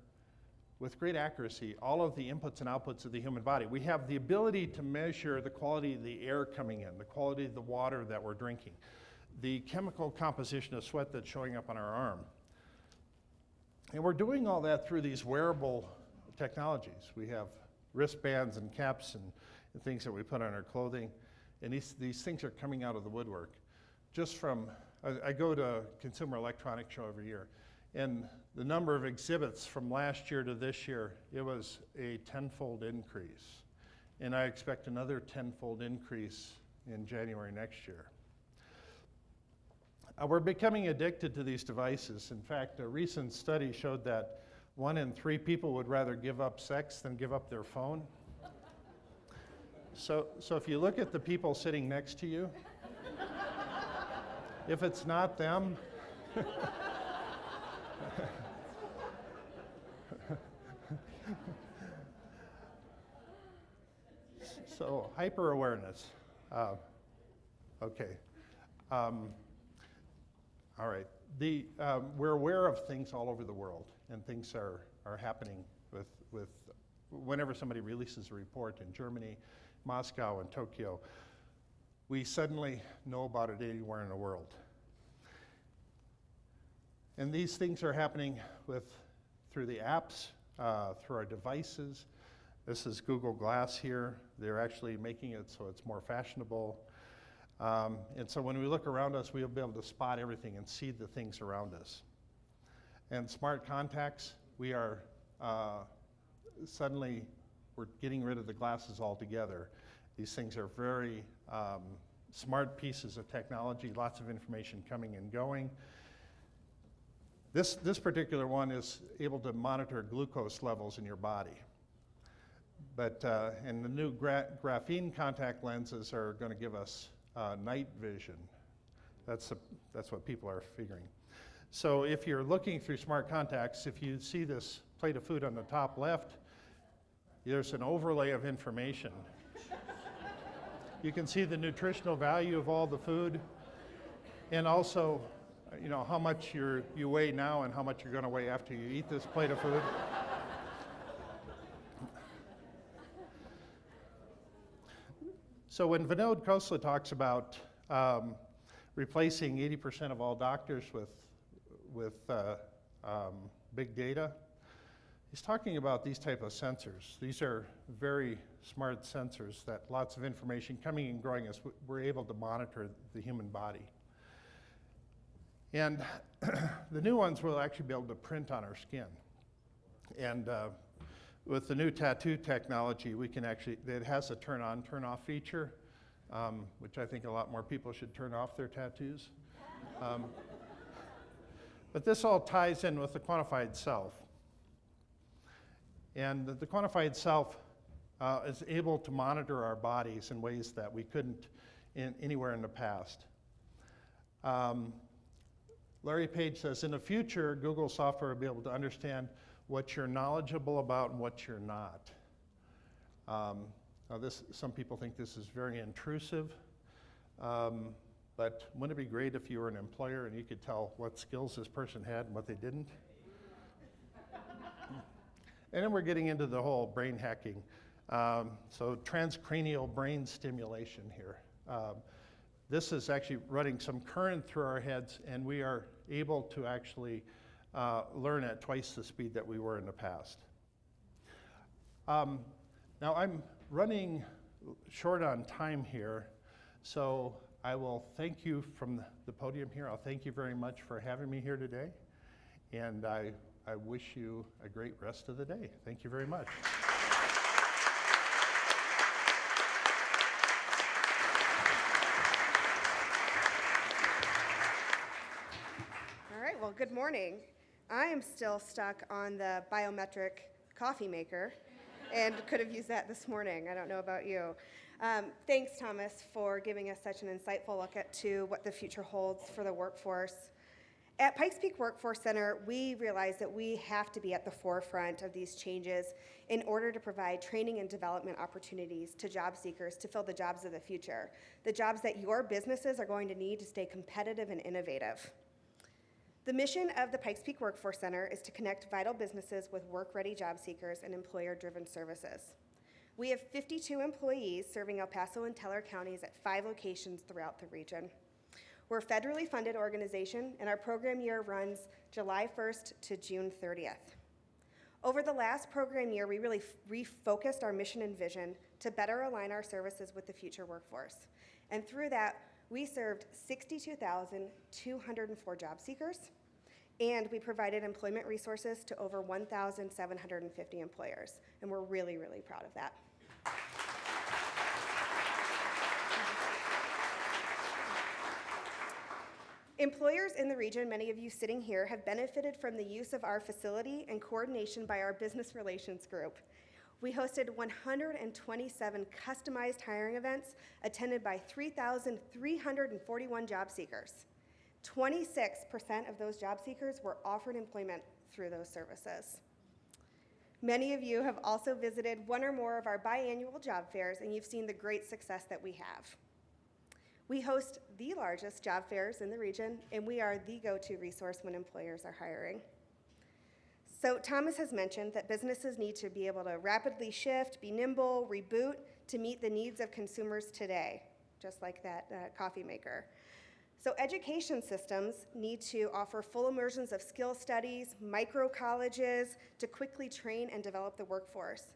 with great accuracy all of the inputs and outputs of the human body. We have the ability to measure the quality of the air coming in, the quality of the water that we're drinking, the chemical composition of sweat that's showing up on our arm. And we're doing all that through these wearable technologies. We have wristbands and caps and things that we put on our clothing. And these things are coming out of the woodwork. Just from, I go to a Consumer Electronics Show every year, and the number of exhibits from last year to this year, it was a 10-fold increase. And I expect another 10-fold increase in January next year. We're becoming addicted to these devices. In fact, a recent study showed that 1 in 3 people would rather give up sex than give up their phone. So if you look at the people sitting next to you, if it's not them, so hyper-awareness. Okay. All right. We're aware of things all over the world, and things are happening with whenever somebody releases a report in Germany, Moscow, and Tokyo, we suddenly know about it anywhere in the world. And these things are happening through the apps, through our devices. This is Google Glass here. They're actually making it so it's more fashionable. And so when we look around us, we'll be able to spot everything and see the things around us. And smart contacts, we are suddenly, we're getting rid of the glasses altogether. These things are very smart pieces of technology, lots of information coming and going. This particular one is able to monitor glucose levels in your body. But, and the new graphene contact lenses are going to give us night vision. That's what people are figuring. So if you're looking through smart contacts, if you see this plate of food on the top left, there's an overlay of information. You can see the nutritional value of all the food, and also, you know, how much you weigh now and how much you're going to weigh after you eat this plate of food. So when Vinod Khosla talks about replacing 80% of all doctors with big data, he's talking about these type of sensors. These are very smart sensors that lots of information coming and growing as we're able to monitor the human body. And the new ones will actually be able to print on our skin. And with the new tattoo technology, we can actually, it has a turn on, turn off feature, which I think a lot more people should turn off their tattoos. But this all ties in with the quantified self. And the quantified self is able to monitor our bodies in ways that we couldn't anywhere in the past. Larry Page says, in the future, Google software will be able to understand what you're knowledgeable about and what you're not. Now some people think this is very intrusive, but wouldn't it be great if you were an employer and you could tell what skills this person had and what they didn't? And then we're getting into the whole brain hacking. So transcranial brain stimulation here. This is actually running some current through our heads, and we are able to actually learn at twice the speed that we were in the past. Now I'm running short on time here, so I will thank you from the podium here. I'll thank you very much for having me here today, and I wish you a great rest of the day. Thank you very much. All right, well, good morning. I am still stuck on the Biometric coffee maker and could have used that this morning. I don't know about you. Thanks, Thomas, for giving us such an insightful look to what the future holds for the workforce. At Pikes Peak Workforce Center, we realize that we have to be at the forefront of these changes in order to provide training and development opportunities to job seekers to fill the jobs of the future, the jobs that your businesses are going to need to stay competitive and innovative. The mission of the Pikes Peak Workforce Center is to connect vital businesses with work-ready job seekers and employer-driven services. We have 52 employees serving El Paso and Teller counties at 5 locations throughout the region. We're a federally funded organization, and our program year runs July 1st to June 30th. Over the last program year, we really refocused our mission and vision to better align our services with the future workforce. And through that, we served 62,204 job seekers, and we provided employment resources to over 1,750 employers, and we're really, really proud of that. Employers in the region, many of you sitting here, have benefited from the use of our facility and coordination by our business relations group. We hosted 127 customized hiring events attended by 3,341 job seekers. 26% of those job seekers were offered employment through those services. Many of you have also visited one or more of our biannual job fairs, and you've seen the great success that we have. We host the largest job fairs in the region, and we are the go-to resource when employers are hiring. So Thomas has mentioned that businesses need to be able to rapidly shift, be nimble, reboot to meet the needs of consumers today, just like that coffee maker. So education systems need to offer full immersions of skill studies, micro colleges to quickly train and develop the workforce.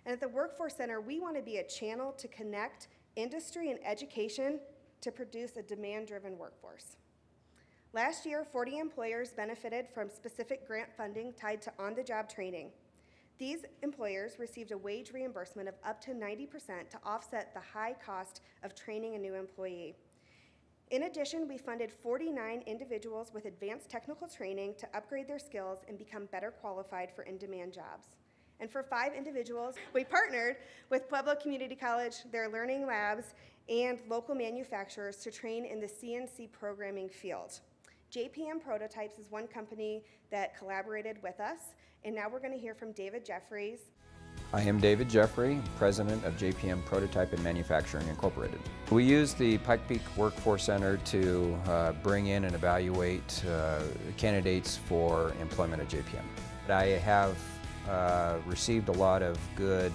And at the Workforce Center, we want to be a channel to connect industry and education to produce a demand-driven workforce. Last year, 40 employers benefited from specific grant funding tied to on-the-job training. These employers received a wage reimbursement of up to 90% to offset the high cost of training a new employee. In addition, we funded 49 individuals with advanced technical training to upgrade their skills and become better qualified for in-demand jobs. And for 5 individuals, we partnered with Pueblo Community College, their learning labs, and local manufacturers to train in the CNC programming field. JPM Prototypes is one company that collaborated with us, and now we're going to hear from David Jeffries. I am David Jeffrey, President of JPM Prototype and Manufacturing Incorporated. We use the Pike Peak Workforce Center to bring in and evaluate candidates for employment at JPM. I have received a lot of good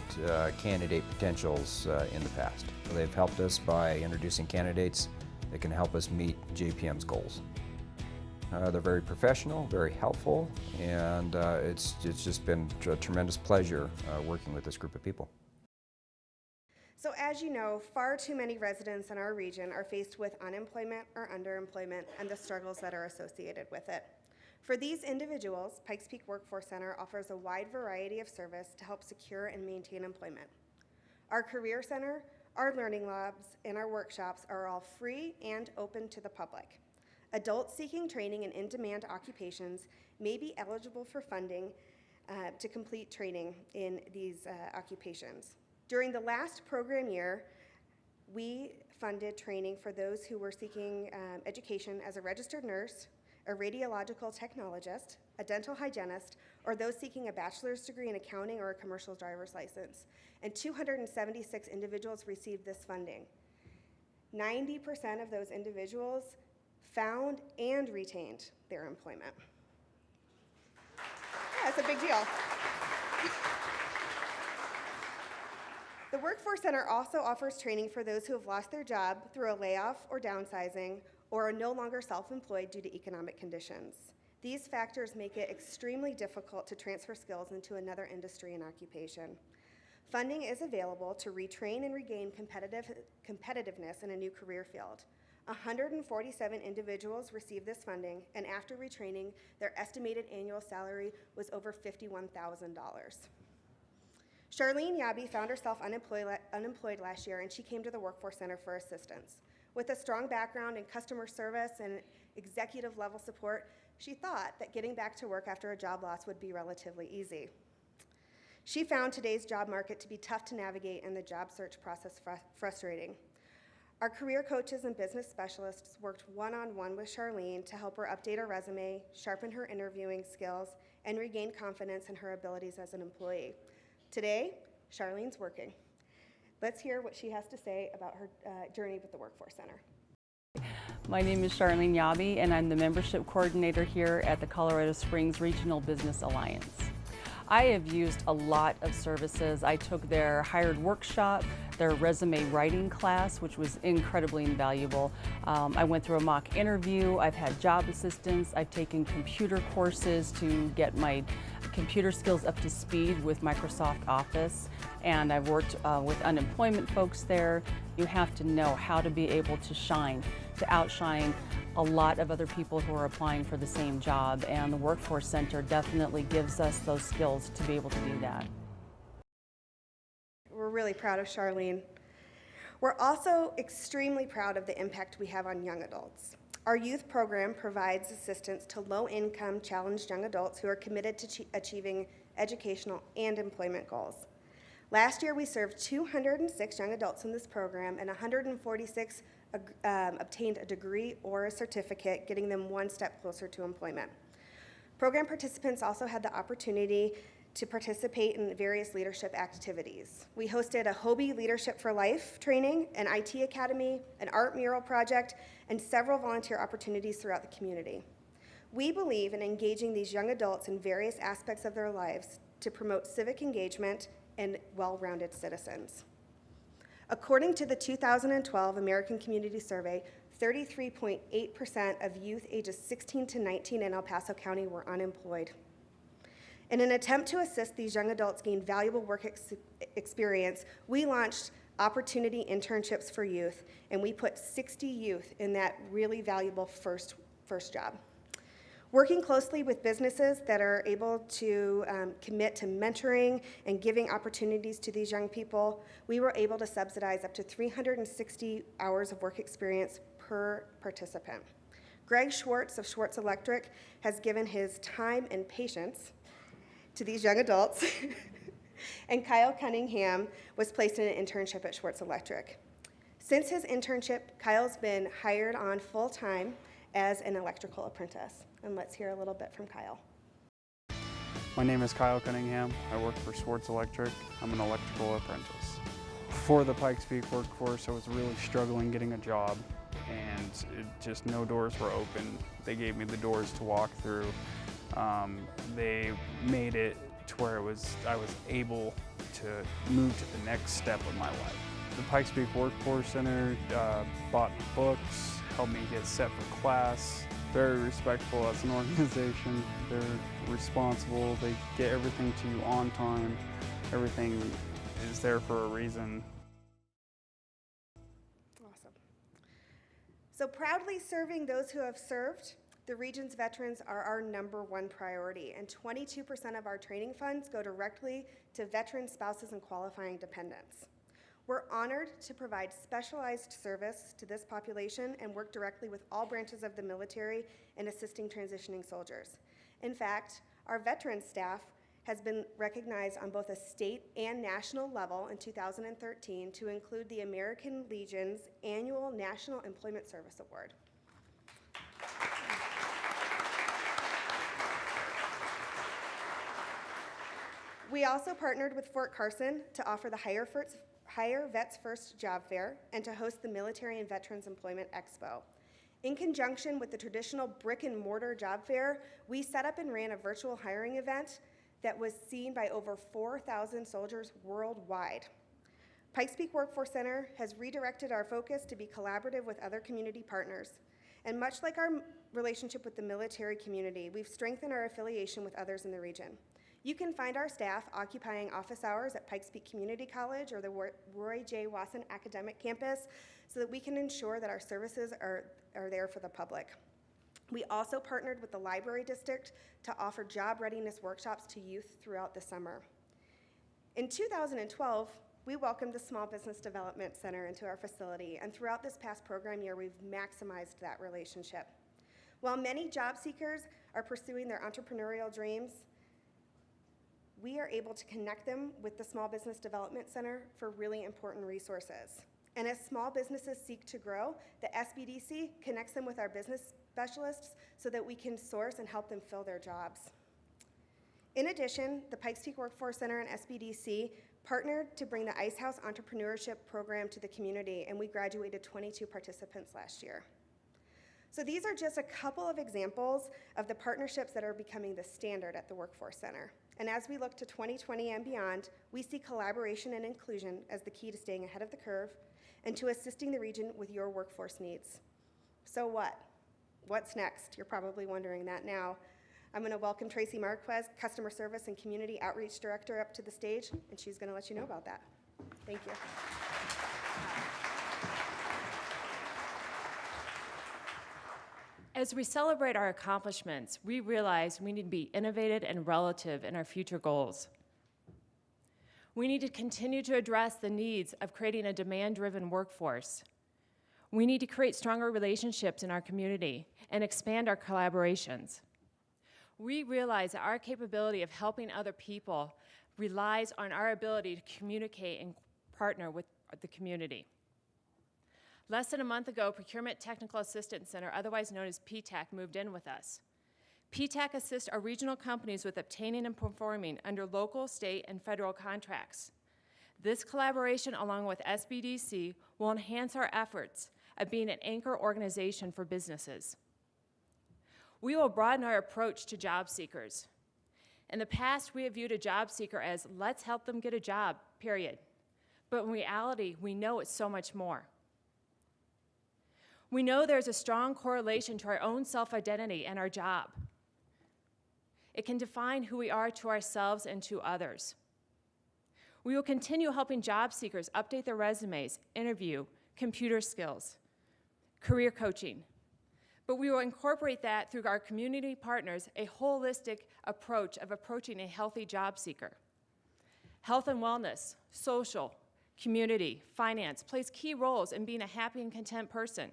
candidate potentials in the past. They've helped us by introducing candidates that can help us meet JPM's goals. They're very professional, very helpful, and it's just been a tremendous pleasure working with this group of people. So as you know, far too many residents in our region are faced with unemployment or underemployment and the struggles that are associated with it. For these individuals, Pikes Peak Workforce Center offers a wide variety of service to help secure and maintain employment. Our Career Center, our learning labs, and our workshops are all free and open to the public. Adults seeking training in in-demand occupations may be eligible for funding to complete training in these occupations. During the last program year, we funded training for those who were seeking education as a registered nurse, a radiological technologist, a dental hygienist, or those seeking a bachelor's degree in accounting or a commercial driver's license. And 276 individuals received this funding. 90% of those individuals found and retained their employment. Yeah, it's a big deal. The Workforce Center also offers training for those who have lost their job through a layoff or downsizing, or are no longer self-employed due to economic conditions. These factors make it extremely difficult to transfer skills into another industry and occupation. Funding is available to retrain and regain competitiveness in a new career field. 147 individuals received this funding, and after retraining, their estimated annual salary was over $51,000. Charlene Yabi found herself unemployed last year, and she came to the Workforce Center for assistance. With a strong background in customer service and executive level support, she thought that getting back to work after a job loss would be relatively easy. She found today's job market to be tough to navigate and the job search process frustrating. Our career coaches and business specialists worked one-on-one with Charlene to help her update her resume, sharpen her interviewing skills, and regain confidence in her abilities as an employee. Today, Charlene's working. Let's hear what she has to say about her journey with the Workforce Center. My name is Charlene Yabi, and I'm the membership coordinator here at the Colorado Springs Regional Business Alliance. I have used a lot of services. I took their hired workshop, their resume writing class, which was incredibly invaluable. I went through a mock interview. I've had job assistance. I've taken computer courses to get my computer skills up to speed with Microsoft Office, and I've worked with unemployment folks there. You have to know how to be able to shine, to outshine a lot of other people who are applying for the same job, and the Workforce Center definitely gives us those skills to be able to do that. We're really proud of Charlene. We're also extremely proud of the impact we have on young adults. Our youth program provides assistance to low-income, challenged young adults who are committed to achieving educational and employment goals. Last year, we served 206 young adults in this program, and 146 obtained a degree or a certificate, getting them one step closer to employment. Program participants also had the opportunity to participate in various leadership activities. We hosted a Hobie Leadership for Life training, an IT academy, an art mural project, and several volunteer opportunities throughout the community. We believe in engaging these young adults in various aspects of their lives to promote civic engagement and well-rounded citizens. According to the 2012 American Community Survey, 33.8% of youth ages 16 to 19 in El Paso County were unemployed. In an attempt to assist these young adults gain valuable work experience, we launched Opportunity Internships for Youth, and we put 60 youth in that really valuable first job. Working closely with businesses that are able to commit to mentoring and giving opportunities to these young people, we were able to subsidize up to 360 hours of work experience per participant. Greg Schwartz of Schwartz Electric has given his time and patience to these young adults, and Kyle Cunningham was placed in an internship at Schwartz Electric. Since his internship, Kyle's been hired on full-time as an electrical apprentice. And let's hear a little bit from Kyle. My name is Kyle Cunningham. I work for Schwartz Electric. I'm an electrical apprentice. For the Pikes Peak workforce, I was really struggling getting a job, and just no doors were open. They gave me the doors to walk through. They made it to where I was able to move to the next step of my life. The Pikes Peak Workforce Center bought me books, helped me get set for class. Very respectful as an organization. They're responsible. They get everything to you on time. Everything is there for a reason. Awesome. So proudly serving those who have served, the region's veterans are our #1 priority, and 22% of our training funds go directly to veteran spouses and qualifying dependents. We're honored to provide specialized service to this population and work directly with all branches of the military in assisting transitioning soldiers. In fact, our veteran staff has been recognized on both a state and national level in 2013 to include the American Legion's annual National Employment Service Award. We also partnered with Fort Carson to offer the Hire Vets First Job Fair and to host the Military and Veterans Employment Expo. In conjunction with the traditional brick and mortar job fair, we set up and ran a virtual hiring event that was seen by over 4,000 soldiers worldwide. Pikes Peak Workforce Center has redirected our focus to be collaborative with other community partners. And much like our relationship with the military community, we've strengthened our affiliation with others in the region. You can find our staff occupying office hours at Pikes Peak Community College or the Roy J. Wasson Academic Campus so that we can ensure that our services are there for the public. We also partnered with the Library District to offer job readiness workshops to youth throughout the summer. In 2012, we welcomed the Small Business Development Center into our facility, and throughout this past program year, we've maximized that relationship. While many job seekers are pursuing their entrepreneurial dreams, we are able to connect them with the Small Business Development Center for really important resources. And as small businesses seek to grow, the SBDC connects them with our business specialists so that we can source and help them fill their jobs. In addition, the Pikes Peak Workforce Center and SBDC partnered to bring the Ice House Entrepreneurship Program to the community, and we graduated 22 participants last year. So these are just a couple of examples of the partnerships that are becoming the standard at the Workforce Center. And as we look to 2020 and beyond, we see collaboration and inclusion as the key to staying ahead of the curve and to assisting the region with your workforce needs. So what? What's next? You're probably wondering that now. I'm going to welcome Tracy Marquez, Customer Service and Community Outreach Director, up to the stage, and she's going to let you know about that. Thank you. As we celebrate our accomplishments, we realize we need to be innovative and relative in our future goals. We need to continue to address the needs of creating a demand-driven workforce. We need to create stronger relationships in our community and expand our collaborations. We realize that our capability of helping other people relies on our ability to communicate and partner with the community. Less than a month ago, Procurement Technical Assistance Center, otherwise known as PTAC, moved in with us. PTAC assists our regional companies with obtaining and performing under local, state, and federal contracts. This collaboration, along with SBDC, will enhance our efforts of being an anchor organization for businesses. We will broaden our approach to job seekers. In the past, we have viewed a job seeker as, let's help them get a job, period. But in reality, we know it's so much more. We know there's a strong correlation to our own self-identity and our job. It can define who we are to ourselves and to others. We will continue helping job seekers update their resumes, interview, computer skills, career coaching. But we will incorporate that through our community partners, a holistic approach of approaching a healthy job seeker. Health and wellness, social, community, finance plays key roles in being a happy and content person.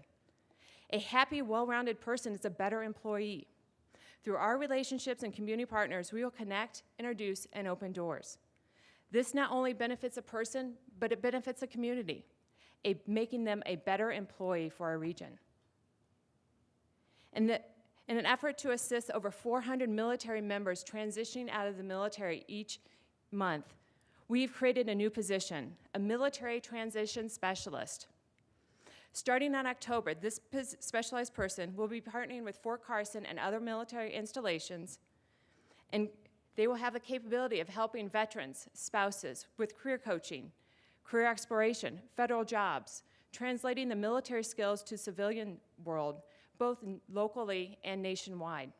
A happy, well-rounded person is a better employee. Through our relationships and community partners, we will connect, introduce, and open doors. This not only benefits a person, but it benefits a community, making them a better employee for our region. In an effort to assist over 400 military members transitioning out of the military each month, we've created a new position, a military transition specialist. Starting in October, this specialized person will be partnering with Fort Carson and other military installations, and they will have the capability of helping veterans, spouses with career coaching, career exploration, federal jobs, translating the military skills to civilian world, both locally and nationwide.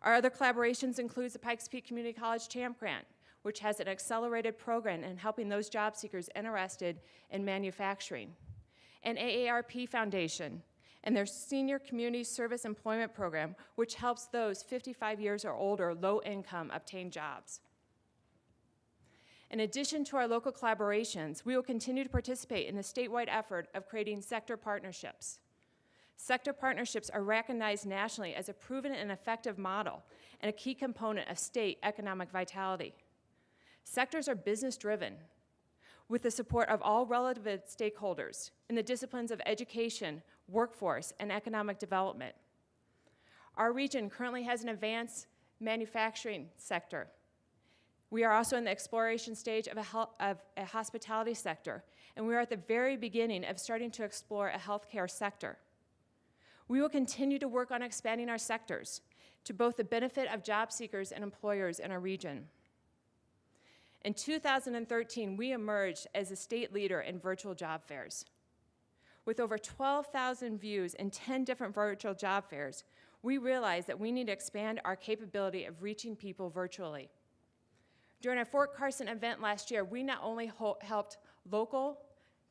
Our other collaborations include the Pikes Peak Community College Champ Grant, which has an accelerated program in helping those job seekers interested in manufacturing, and AARP Foundation, and their Senior Community Service Employment Program, which helps those 55 years or older low-income obtain jobs. In addition to our local collaborations, we will continue to participate in the statewide effort of creating sector partnerships. Sector partnerships are recognized nationally as a proven and effective model and a key component of state economic vitality. Sectors are business-driven, with the support of all relevant stakeholders in the disciplines of education, workforce, and economic development. Our region currently has an advanced manufacturing sector. We are also in the exploration stage of a hospitality sector, and we are at the very beginning of starting to explore a healthcare sector. We will continue to work on expanding our sectors to both the benefit of job seekers and employers in our region. In 2013, we emerged as a state leader in virtual job fairs. With over 12,000 views in 10 different virtual job fairs, we realized that we need to expand our capability of reaching people virtually. During our Fort Carson event last year, we not only helped local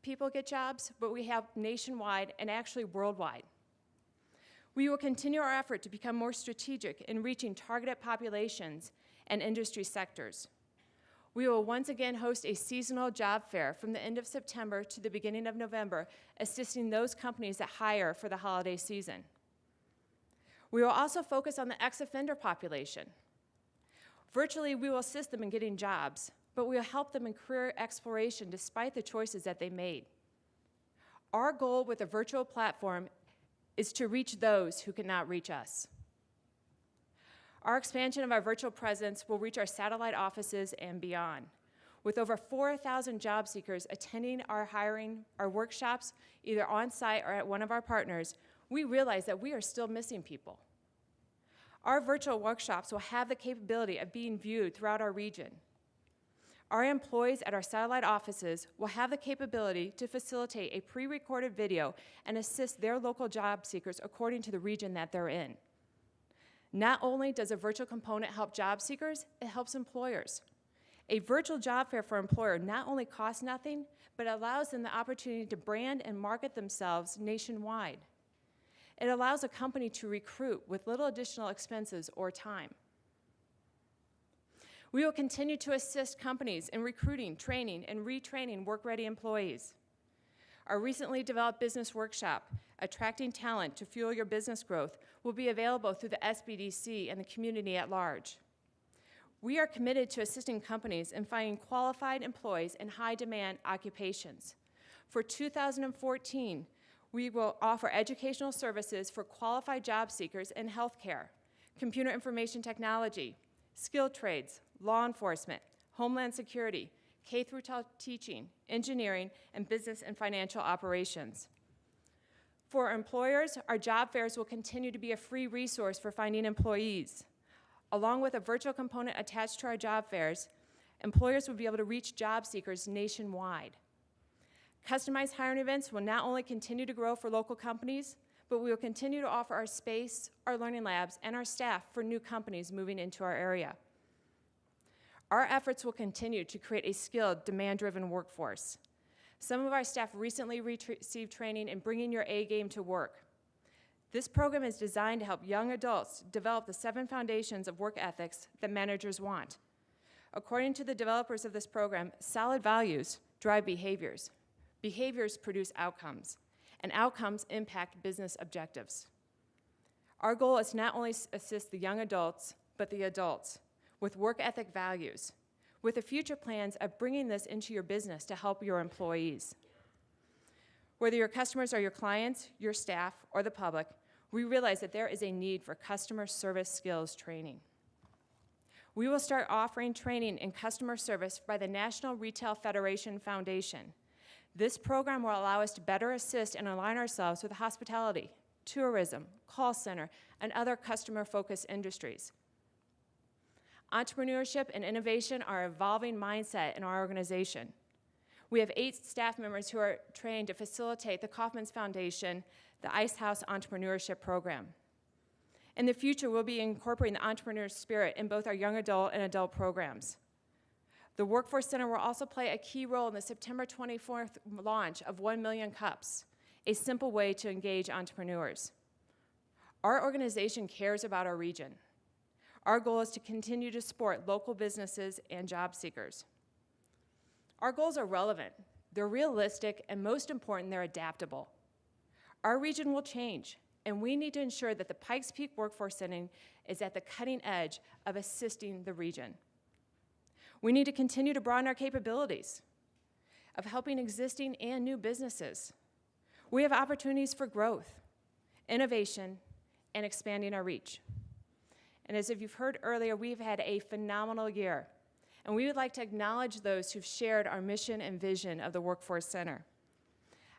people get jobs, but we helped nationwide and actually worldwide. We will continue our effort to become more strategic in reaching targeted populations and industry sectors. We will once again host a seasonal job fair from the end of September to the beginning of November, assisting those companies that hire for the holiday season. We will also focus on the ex-offender population. Virtually, we will assist them in getting jobs, but we will help them in career exploration despite the choices that they made. Our goal with a virtual platform is to reach those who cannot reach us. Our expansion of our virtual presence will reach our satellite offices and beyond. With over 4,000 job seekers attending our workshops, either on-site or at one of our partners, we realize that we are still missing people. Our virtual workshops will have the capability of being viewed throughout our region. Our employees at our satellite offices will have the capability to facilitate a pre-recorded video and assist their local job seekers according to the region that they're in. Not only does a virtual component help job seekers, it helps employers. A virtual job fair for an employer not only costs nothing, but allows them the opportunity to brand and market themselves nationwide. It allows a company to recruit with little additional expenses or time. We will continue to assist companies in recruiting, training, and retraining work-ready employees. Our recently developed business workshop, Attracting Talent to Fuel Your Business Growth, will be available through the SBDC and the community at large. We are committed to assisting companies in finding qualified employees in high-demand occupations. For 2014, we will offer educational services for qualified job seekers in healthcare, computer information technology, skilled trades, law enforcement, homeland security, K-12 teaching, engineering, and business and financial operations. For employers, our job fairs will continue to be a free resource for finding employees. Along with a virtual component attached to our job fairs, employers will be able to reach job seekers nationwide. Customized hiring events will not only continue to grow for local companies, but we will continue to offer our space, our learning labs, and our staff for new companies moving into our area. Our efforts will continue to create a skilled, demand-driven workforce. Some of our staff recently received training in bringing your A game to work. This program is designed to help young adults develop the 7 foundations of work ethics that managers want. According to the developers of this program, solid values drive behaviors. Behaviors produce outcomes, and outcomes impact business objectives. Our goal is to not only assist the young adults, but the adults with work ethic values, with the future plans of bringing this into your business to help your employees. Whether your customers are your clients, your staff, or the public, we realize that there is a need for customer service skills training. We will start offering training in customer service by the National Retail Federation Foundation. This program will allow us to better assist and align ourselves with hospitality, tourism, call center, and other customer-focused industries. Entrepreneurship and innovation are an evolving mindset in our organization. We have 8 staff members who are trained to facilitate the Kaufman's Foundation, the Ice House Entrepreneurship Program. In the future, we'll be incorporating the entrepreneur spirit in both our young adult and adult programs. The Workforce Center will also play a key role in the September 24th launch of 1 Million Cups, a simple way to engage entrepreneurs. Our organization cares about our region. Our goal is to continue to support local businesses and job seekers. Our goals are relevant, they're realistic, and most important, they're adaptable. Our region will change, and we need to ensure that the Pikes Peak Workforce Center is at the cutting edge of assisting the region. We need to continue to broaden our capabilities of helping existing and new businesses. We have opportunities for growth, innovation, and expanding our reach. And as if you've heard earlier, we've had a phenomenal year, and we would like to acknowledge those who've shared our mission and vision of the Workforce Center.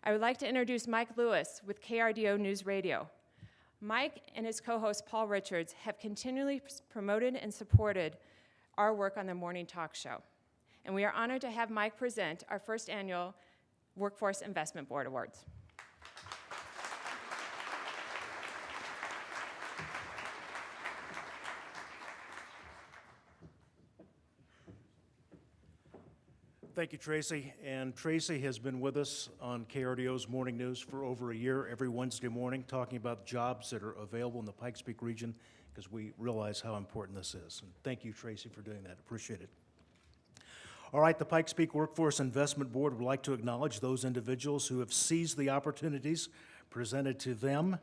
I would like to introduce Mike Lewis with KRDO News Radio. Mike and his co-host Paul Richards have continually promoted and supported our work on the morning talk show. And we are honored to have Mike present our first annual Workforce Investment Board Awards. Thank you, Tracy. And Tracy has been with us on KRDO's Morning News for over a year, every Wednesday morning, talking about jobs that are available in the Pikes Peak region, because we realize how important this is. And thank you, Tracy, for doing that. Appreciate it. All right, the Pikes Peak Workforce Investment Board would like to acknowledge those individuals who have seized the opportunities presented to them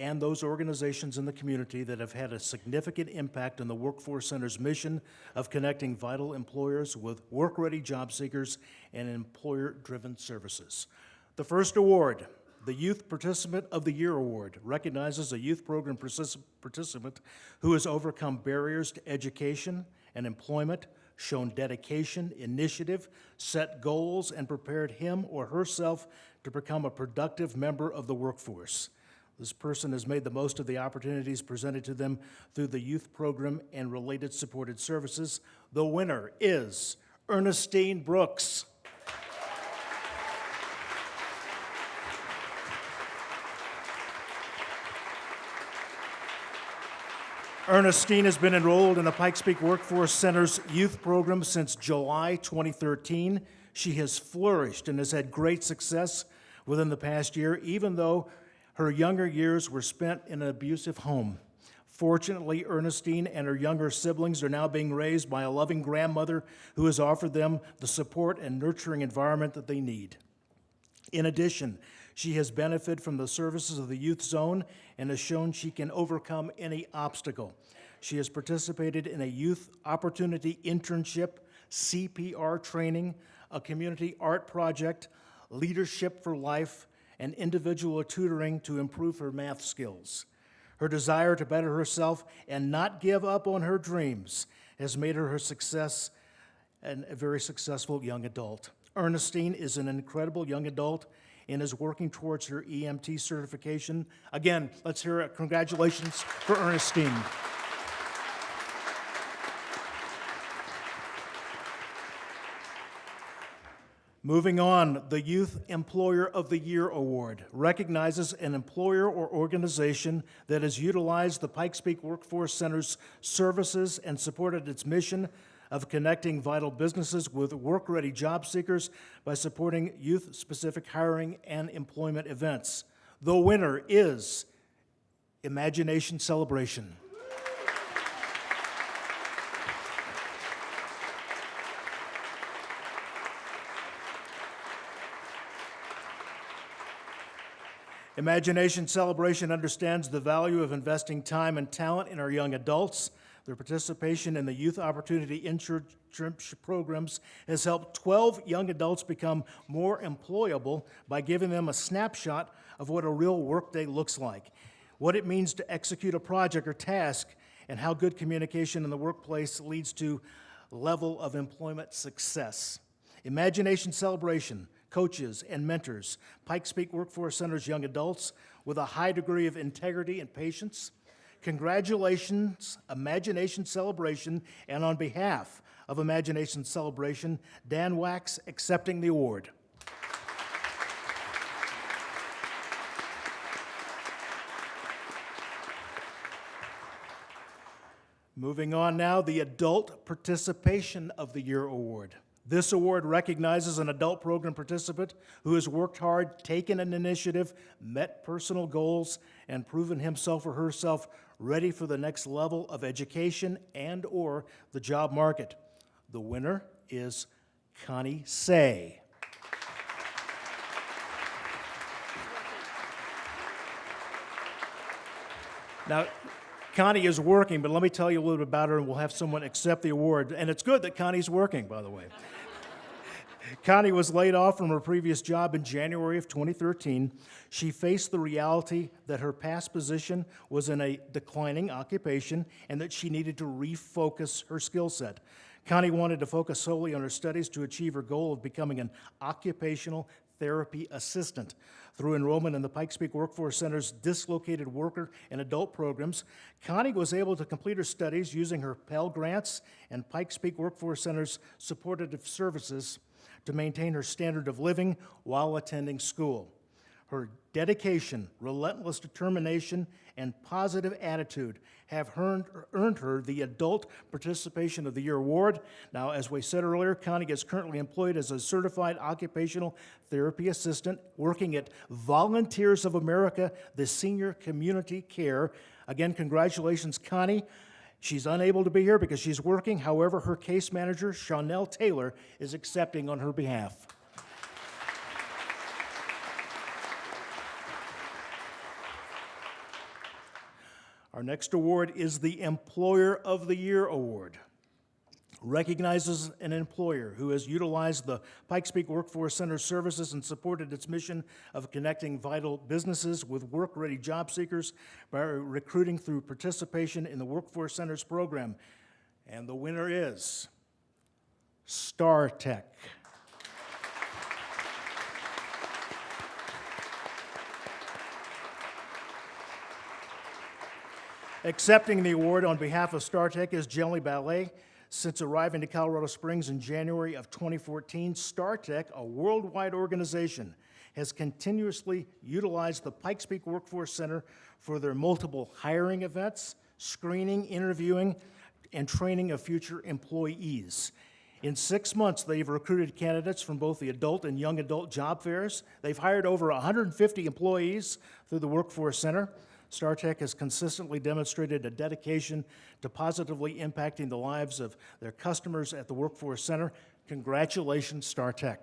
and those organizations in the community that have had a significant impact on the Workforce Center's mission of connecting vital employers with work-ready job seekers and employer-driven services. The first award, the Youth Participant of the Year Award, recognizes a youth program participant who has overcome barriers to education and employment, shown dedication, initiative, set goals, and prepared him or herself to become a productive member of the workforce. This person has made the most of the opportunities presented to them through the youth program and related supported services. The winner is Ernestine Brooks. Ernestine has been enrolled in the Pikes Peak Workforce Center's youth program since July 2013. She has flourished and has had great success within the past year, even though her younger years were spent in an abusive home. Fortunately, Ernestine and her younger siblings are now being raised by a loving grandmother who has offered them the support and nurturing environment that they need. In addition, she has benefited from the services of the Youth Zone and has shown she can overcome any obstacle. She has participated in a youth opportunity internship, CPR training, a community art project, Leadership for Life, and individual tutoring to improve her math skills. Her desire to better herself and not give up on her dreams has made her a success and a very successful young adult. Ernestine is an incredible young adult and is working towards her EMT certification. Again, let's hear it. Congratulations for Ernestine. Moving on, the Youth Employer of the Year Award recognizes an employer or organization that has utilized the Pikes Peak Workforce Center's services and supported its mission of connecting vital businesses with work-ready job seekers by supporting youth-specific hiring and employment events. The winner is Imagination Celebration. Imagination Celebration understands the value of investing time and talent in our young adults. Their participation in the Youth Opportunity Internship programs has helped 12 young adults become more employable by giving them a snapshot of what a real workday looks like, what it means to execute a project or task, and how good communication in the workplace leads to level of employment success. Imagination Celebration coaches and mentors Pikes Peak Workforce Center's young adults with a high degree of integrity and patience. Congratulations, Imagination Celebration, and on behalf of Imagination Celebration, Dan Wax accepting the award. Moving on now, the Adult Participation of the Year Award. This award recognizes an adult program participant who has worked hard, taken an initiative, met personal goals, and proven himself or herself ready for the next level of education and/or the job market. The winner is Connie Say. Now, Connie is working, but let me tell you a little bit about her, and we'll have someone accept the award. And it's good that Connie's working, by the way. Connie was laid off from her previous job in January of 2013. She faced the reality that her past position was in a declining occupation and that she needed to refocus her skill set. Connie wanted to focus solely on her studies to achieve her goal of becoming an occupational therapy assistant. Through enrollment in the Pikes Peak Workforce Center's dislocated worker and adult programs, Connie was able to complete her studies using her Pell Grants and Pikes Peak Workforce Center's supportive services to maintain her standard of living while attending school. Her dedication, relentless determination, and positive attitude have earned her the Adult Participation of the Year Award. Now, as we said earlier, Connie is currently employed as a certified occupational therapy assistant working at Volunteers of America, the Senior Community Care. Again, congratulations, Connie. She's unable to be here because she's working. However, her case manager, Chanel Taylor, is accepting on her behalf. Our next award is the Employer of the Year Award. Recognizes an employer who has utilized the Pikes Peak Workforce Center services and supported its mission of connecting vital businesses with work-ready job seekers by recruiting through participation in the Workforce Center's program. And the winner is StarTech. Accepting the award on behalf of StarTech is Jelly Ballet. Since arriving to Colorado Springs in January of 2014, StarTech, a worldwide organization, has continuously utilized the Pikes Peak Workforce Center for their multiple hiring events, screening, interviewing, and training of future employees. In 6 months, they've recruited candidates from both the adult and young adult job fairs. They've hired over 150 employees through the Workforce Center. StarTech has consistently demonstrated a dedication to positively impacting the lives of their customers at the Workforce Center. Congratulations, StarTech.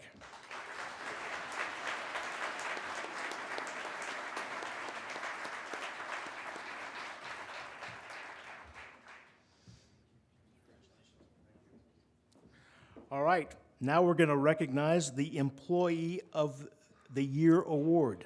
All right, now we're going to recognize the Employee of the Year Award.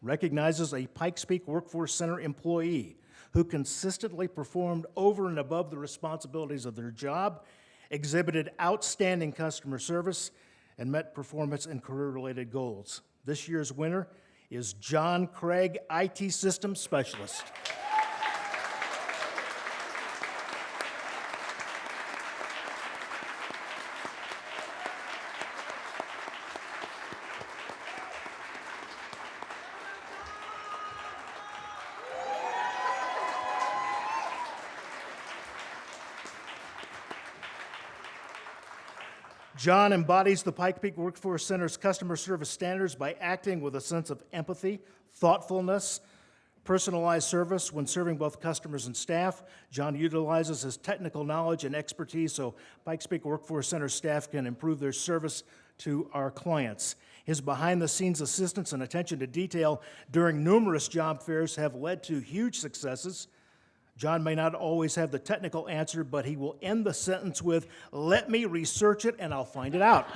Recognizes a Pikes Peak Workforce Center employee who consistently performed over and above the responsibilities of their job, exhibited outstanding customer service, and met performance and career-related goals. This year's winner is John Craig, IT Systems Specialist. John embodies the Pikes Peak Workforce Center's customer service standards by acting with a sense of empathy, thoughtfulness, personalized service when serving both customers and staff. John utilizes his technical knowledge and expertise so Pikes Peak Workforce Center staff can improve their service to our clients. His behind-the-scenes assistance and attention to detail during numerous job fairs have led to huge successes. John may not always have the technical answer, but he will end the sentence with, "Let me research it and I'll find it out."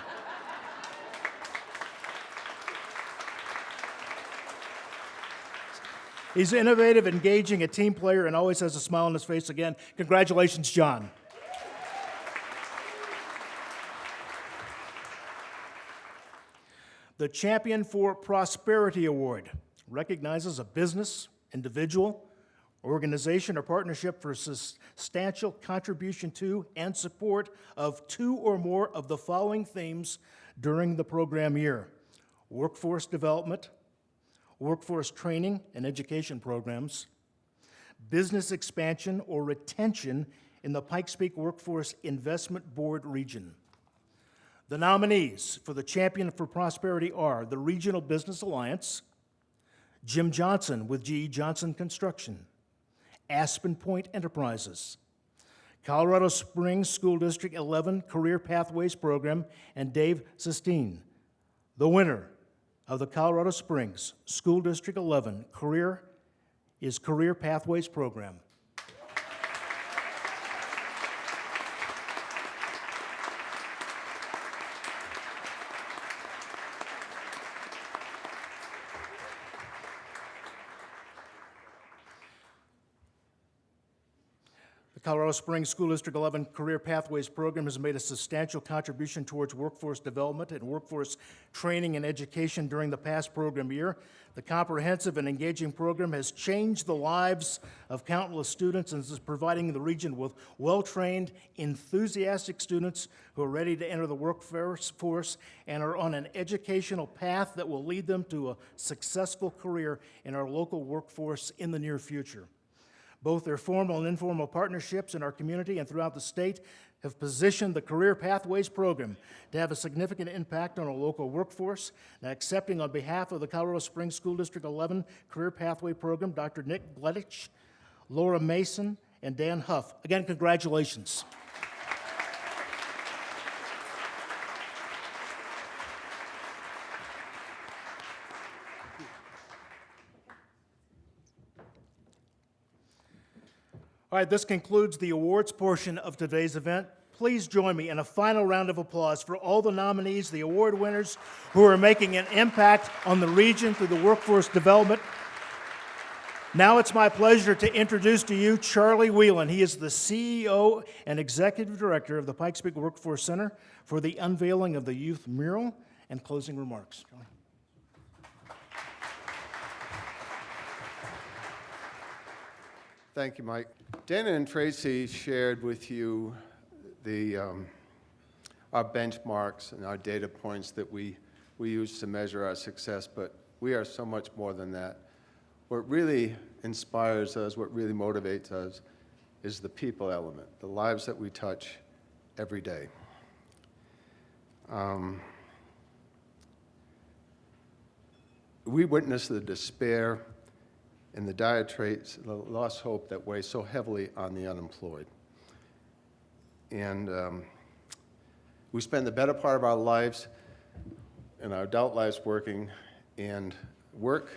He's innovative, engaging, a team player, and always has a smile on his face. Again, congratulations, John. The Champion for Prosperity Award recognizes a business, individual, organization, or partnership for substantial contribution to and support of 2 or more of the following themes during the program year: workforce development, workforce training and education programs, business expansion or retention in the Pikes Peak Workforce Investment Board region. The nominees for the Champion for Prosperity are the Regional Business Alliance, Jim Johnson with G.E. Johnson Construction, Aspen Point Enterprises, Colorado Springs School District 11 Career Pathways Program, and Dave Sistine. The winner of the Colorado Springs School District 11 Career Pathways Program. Colorado Springs School District 11 Career Pathways Program has made a substantial contribution towards workforce development and workforce training and education during the past program year. The comprehensive and engaging program has changed the lives of countless students and is providing the region with well-trained, enthusiastic students who are ready to enter the workforce and are on an educational path that will lead them to a successful career in our local workforce in the near future. Both their formal and informal partnerships in our community and throughout the state have positioned the Career Pathways program to have a significant impact on our local workforce. Now, accepting on behalf of the Colorado Springs School District 11 Career Pathway Program, Dr. Nick Gledich, Laura Mason, and Dan Huff. Again, congratulations. All right, this concludes the awards portion of today's event. Please join me in a final round of applause for all the nominees, the award winners, who are making an impact on the region through the workforce development. Now it's my pleasure to introduce to you Charlie Whelan. He is the CEO and Executive Director of the Pikes Peak Workforce Center for the unveiling of the youth mural and closing remarks. Charlie. Thank you, Mike. Dana and Tracy shared with you our benchmarks and our data points that we use to measure our success, but we are so much more than that. What really inspires us, what really motivates us, is the people element, the lives that we touch every day. We witness the despair and the dire traits, the lost hope that weighs so heavily on the unemployed. And we spend the better part of our lives, in our adult lives, working, and work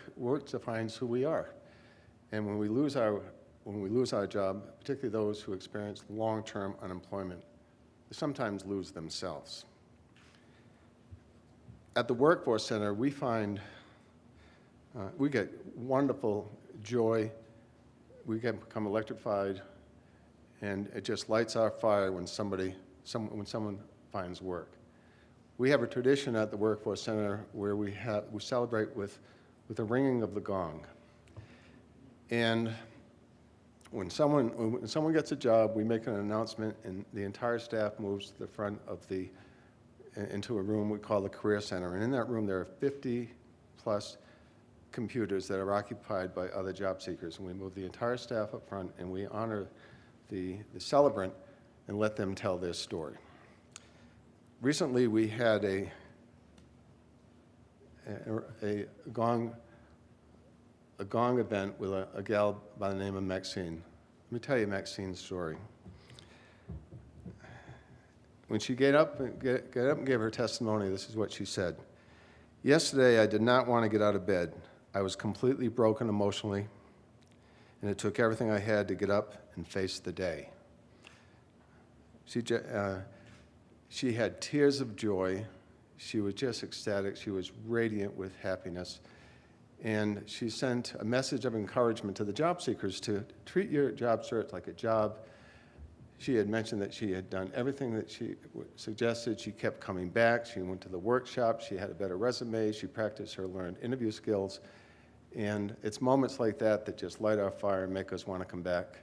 defines who we are. And when we lose our job, particularly those who experience long-term unemployment, they sometimes lose themselves. At the Workforce Center, we find we get wonderful joy. We can become electrified, and it just lights our fire when someone finds work. We have a tradition at the Workforce Center where we celebrate with the ringing of the gong. And when someone gets a job, we make an announcement, and the entire staff moves to the front of into a room we call the Career Center. And in that room, there are 50+ computers that are occupied by other job seekers. And we move the entire staff up front, and we honor the celebrant and let them tell their story. Recently, we had a gong event with a gal by the name of Maxine. Let me tell you Maxine's story. When she got up and gave her testimony, this is what she said. Yesterday, I did not want to get out of bed. I was completely broken emotionally, and it took everything I had to get up and face the day. She had tears of joy. She was just ecstatic. She was radiant with happiness. And she sent a message of encouragement to the job seekers to treat your job search like a job. She had mentioned that she had done everything that she suggested. She kept coming back. She went to the workshop. She had a better resume. She practiced her learned interview skills. And it's moments like that that just light our fire and make us want to come back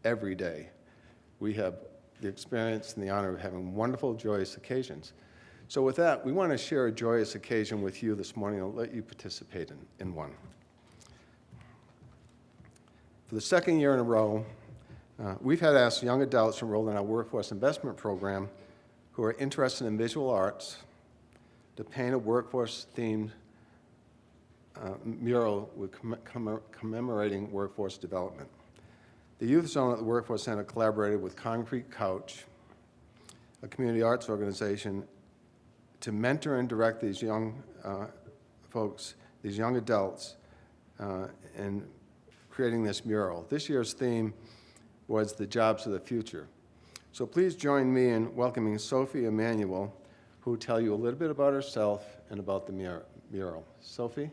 every day. We have the experience and the honor of having wonderful, joyous occasions. So with that, we want to share a joyous occasion with you this morning and let you participate in one. For the second year in a row, we've had asked young adults enrolled in our workforce investment program who are interested in visual arts to paint a workforce-themed mural with commemorating workforce development. The Youth Zone at the Workforce Center collaborated with Concrete Couch, a community arts organization, to mentor and direct these young folks, these young adults, in creating this mural. This year's theme was the jobs of the future. So please join me in welcoming Sophie Emanuel, who will tell you a little bit about herself and about the mural. Sophie?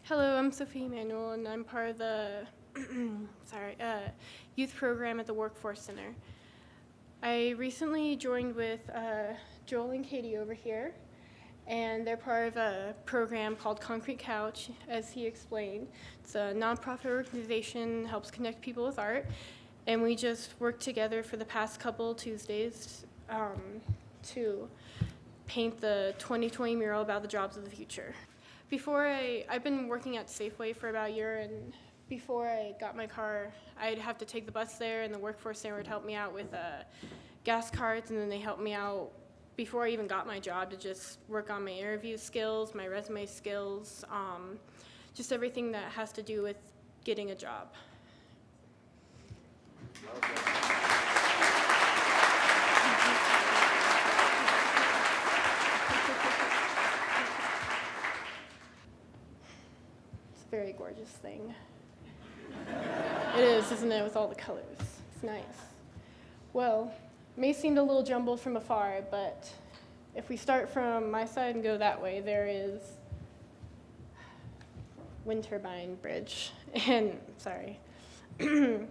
Hello, I'm Sophie Emanuel, and I'm part of the youth program at the Workforce Center. I recently joined with Joel and Katie over here, and they're part of a program called Concrete Couch, as he explained. It's a nonprofit organization, helps connect people with art, and we just worked together for the past couple Tuesdays to paint the 2020 mural about the jobs of the future. I've been working at Safeway for about a year, and before I got my car, I'd have to take the bus there, and the Workforce Center would help me out with gas cards, and then they helped me out before I even got my job to just work on my interview skills, my resume skills, just everything that has to do with getting a job. Very gorgeous thing. It is, isn't it, with all the colors? It's nice. Well, it may seem a little jumbled from afar, but if we start from my side and go that way, there is wind turbine bridge. And, sorry. Wind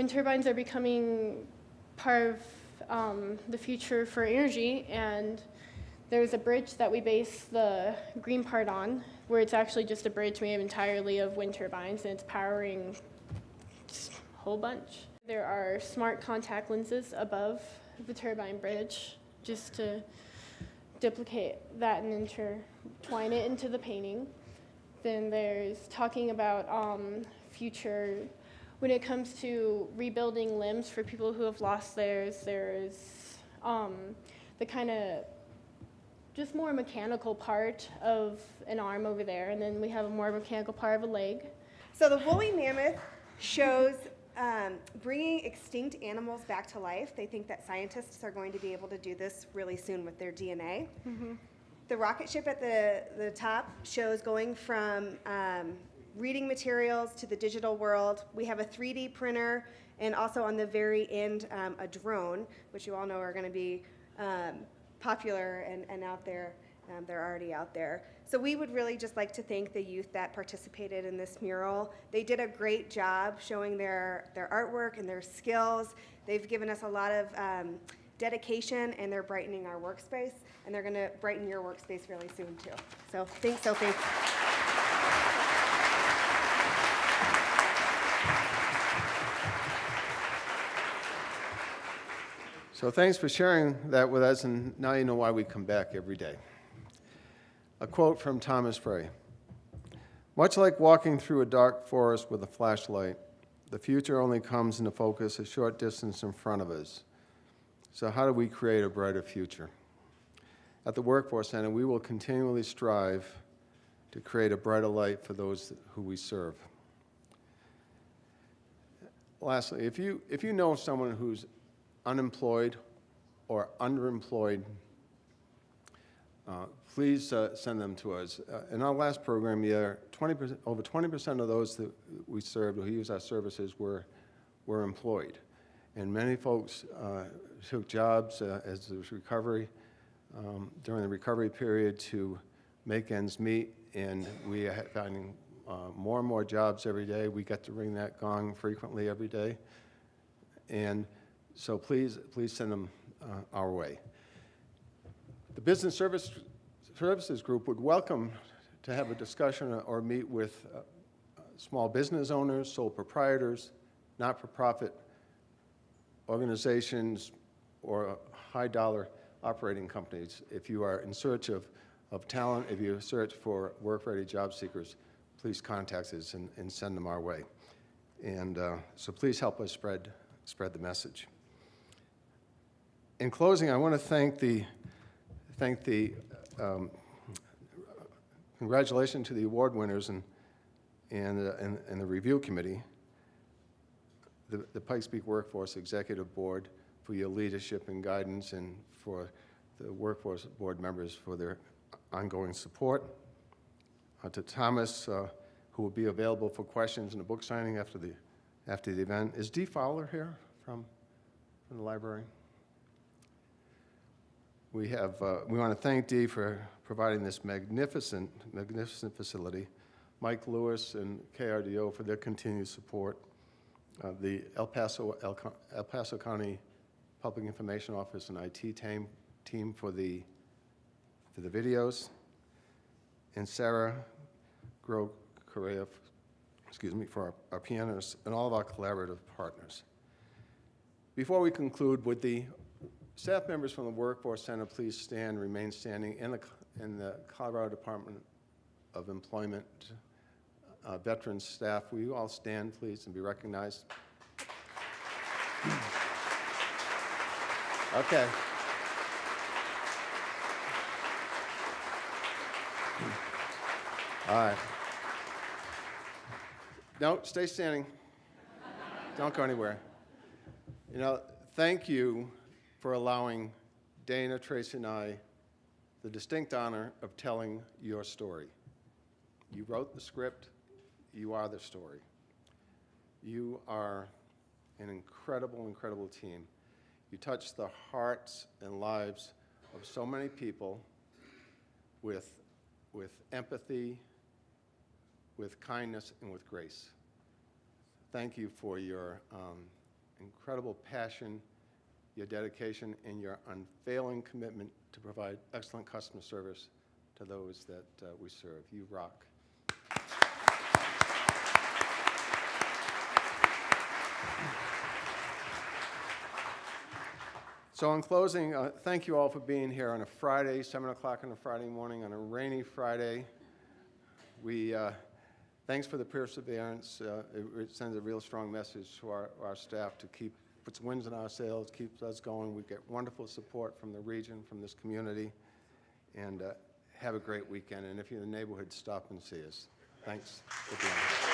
turbines are becoming part of the future for energy, and there's a bridge that we base the green part on, where it's actually just a bridge made entirely of wind turbines, and it's powering just a whole bunch. There are smart contact lenses above the turbine bridge, just to duplicate that and intertwine it into the painting. Then there's talking about future, when it comes to rebuilding limbs for people who have lost theirs, there's the kind of just more mechanical part of an arm over there, and then we have a more mechanical part of a leg. So the woolly mammoth shows bringing extinct animals back to life. They think that scientists are going to be able to do this really soon with their DNA. Mm-hmm. The rocket ship at the top shows going from reading materials to the digital world. We have a 3D printer, and also on the very end, a drone, which you all know are going to be popular and out there. They're already out there. So we would really just like to thank the youth that participated in this mural. They did a great job showing their artwork and their skills. They've given us a lot of dedication, and they're brightening our workspace, and they're going to brighten your workspace really soon too. So thanks, Sophie. So thanks for sharing that with us, and now you know why we come back every day. A quote from Thomas Frey. Much like walking through a dark forest with a flashlight, the future only comes into focus a short distance in front of us. So how do we create a brighter future? At the Workforce Center, we will continually strive to create a brighter light for those who we serve. Lastly, if you know someone who's unemployed or underemployed, please send them to us. In our last program year, over 20% of those that we served who used our services were employed. And many folks took jobs as there was recovery, during the recovery period to make ends meet, and we are finding more and more jobs every day. We get to ring that gong frequently every day. And so please send them our way. The Business Services Group would welcome to have a discussion or meet with small business owners, sole proprietors, not-for-profit organizations, or high-dollar operating companies. If you are in search of talent, if you search for work-ready job seekers, please contact us and send them our way. And so please help us spread the message. In closing, I want to thank the congratulations to the award winners and the review committee, the Pikes Peak Workforce Executive Board for your leadership and guidance, and for the Workforce Board members for their ongoing support. To Thomas, who will be available for questions and a book signing after the event. Is Dee Fowler here from the library? We want to thank Dee for providing this magnificent facility. Mike Lewis and KRDO for their continued support. The El Paso County Public Information Office and IT team for the videos, and Sarah Correa, for our pianists, and all of our collaborative partners. Before we conclude, would the staff members from the Workforce Center please remain standing, in the Colorado Department of Employment veterans staff. Will you all stand, please, and be recognized? Okay. All right. No, stay standing. Don't go anywhere. You know, thank you for allowing Dana, Tracy, and I the distinct honor of telling your story. You wrote the script. You are the story. You are an incredible, incredible team. You touch the hearts and lives of so many people with empathy, with kindness, and with grace. Thank you for your incredible passion, your dedication, and your unfailing commitment to provide excellent customer service to those that we serve. You rock. So in closing, thank you all for being here on a Friday, 7 o'clock on a Friday morning, on a rainy Friday. Thanks for the perseverance. It sends a real strong message to our staff to puts winds in our sails, keeps us going. We get wonderful support from the region, from this community, and have a great weekend. And if you're in the neighborhood, stop and see us. Thanks for being here.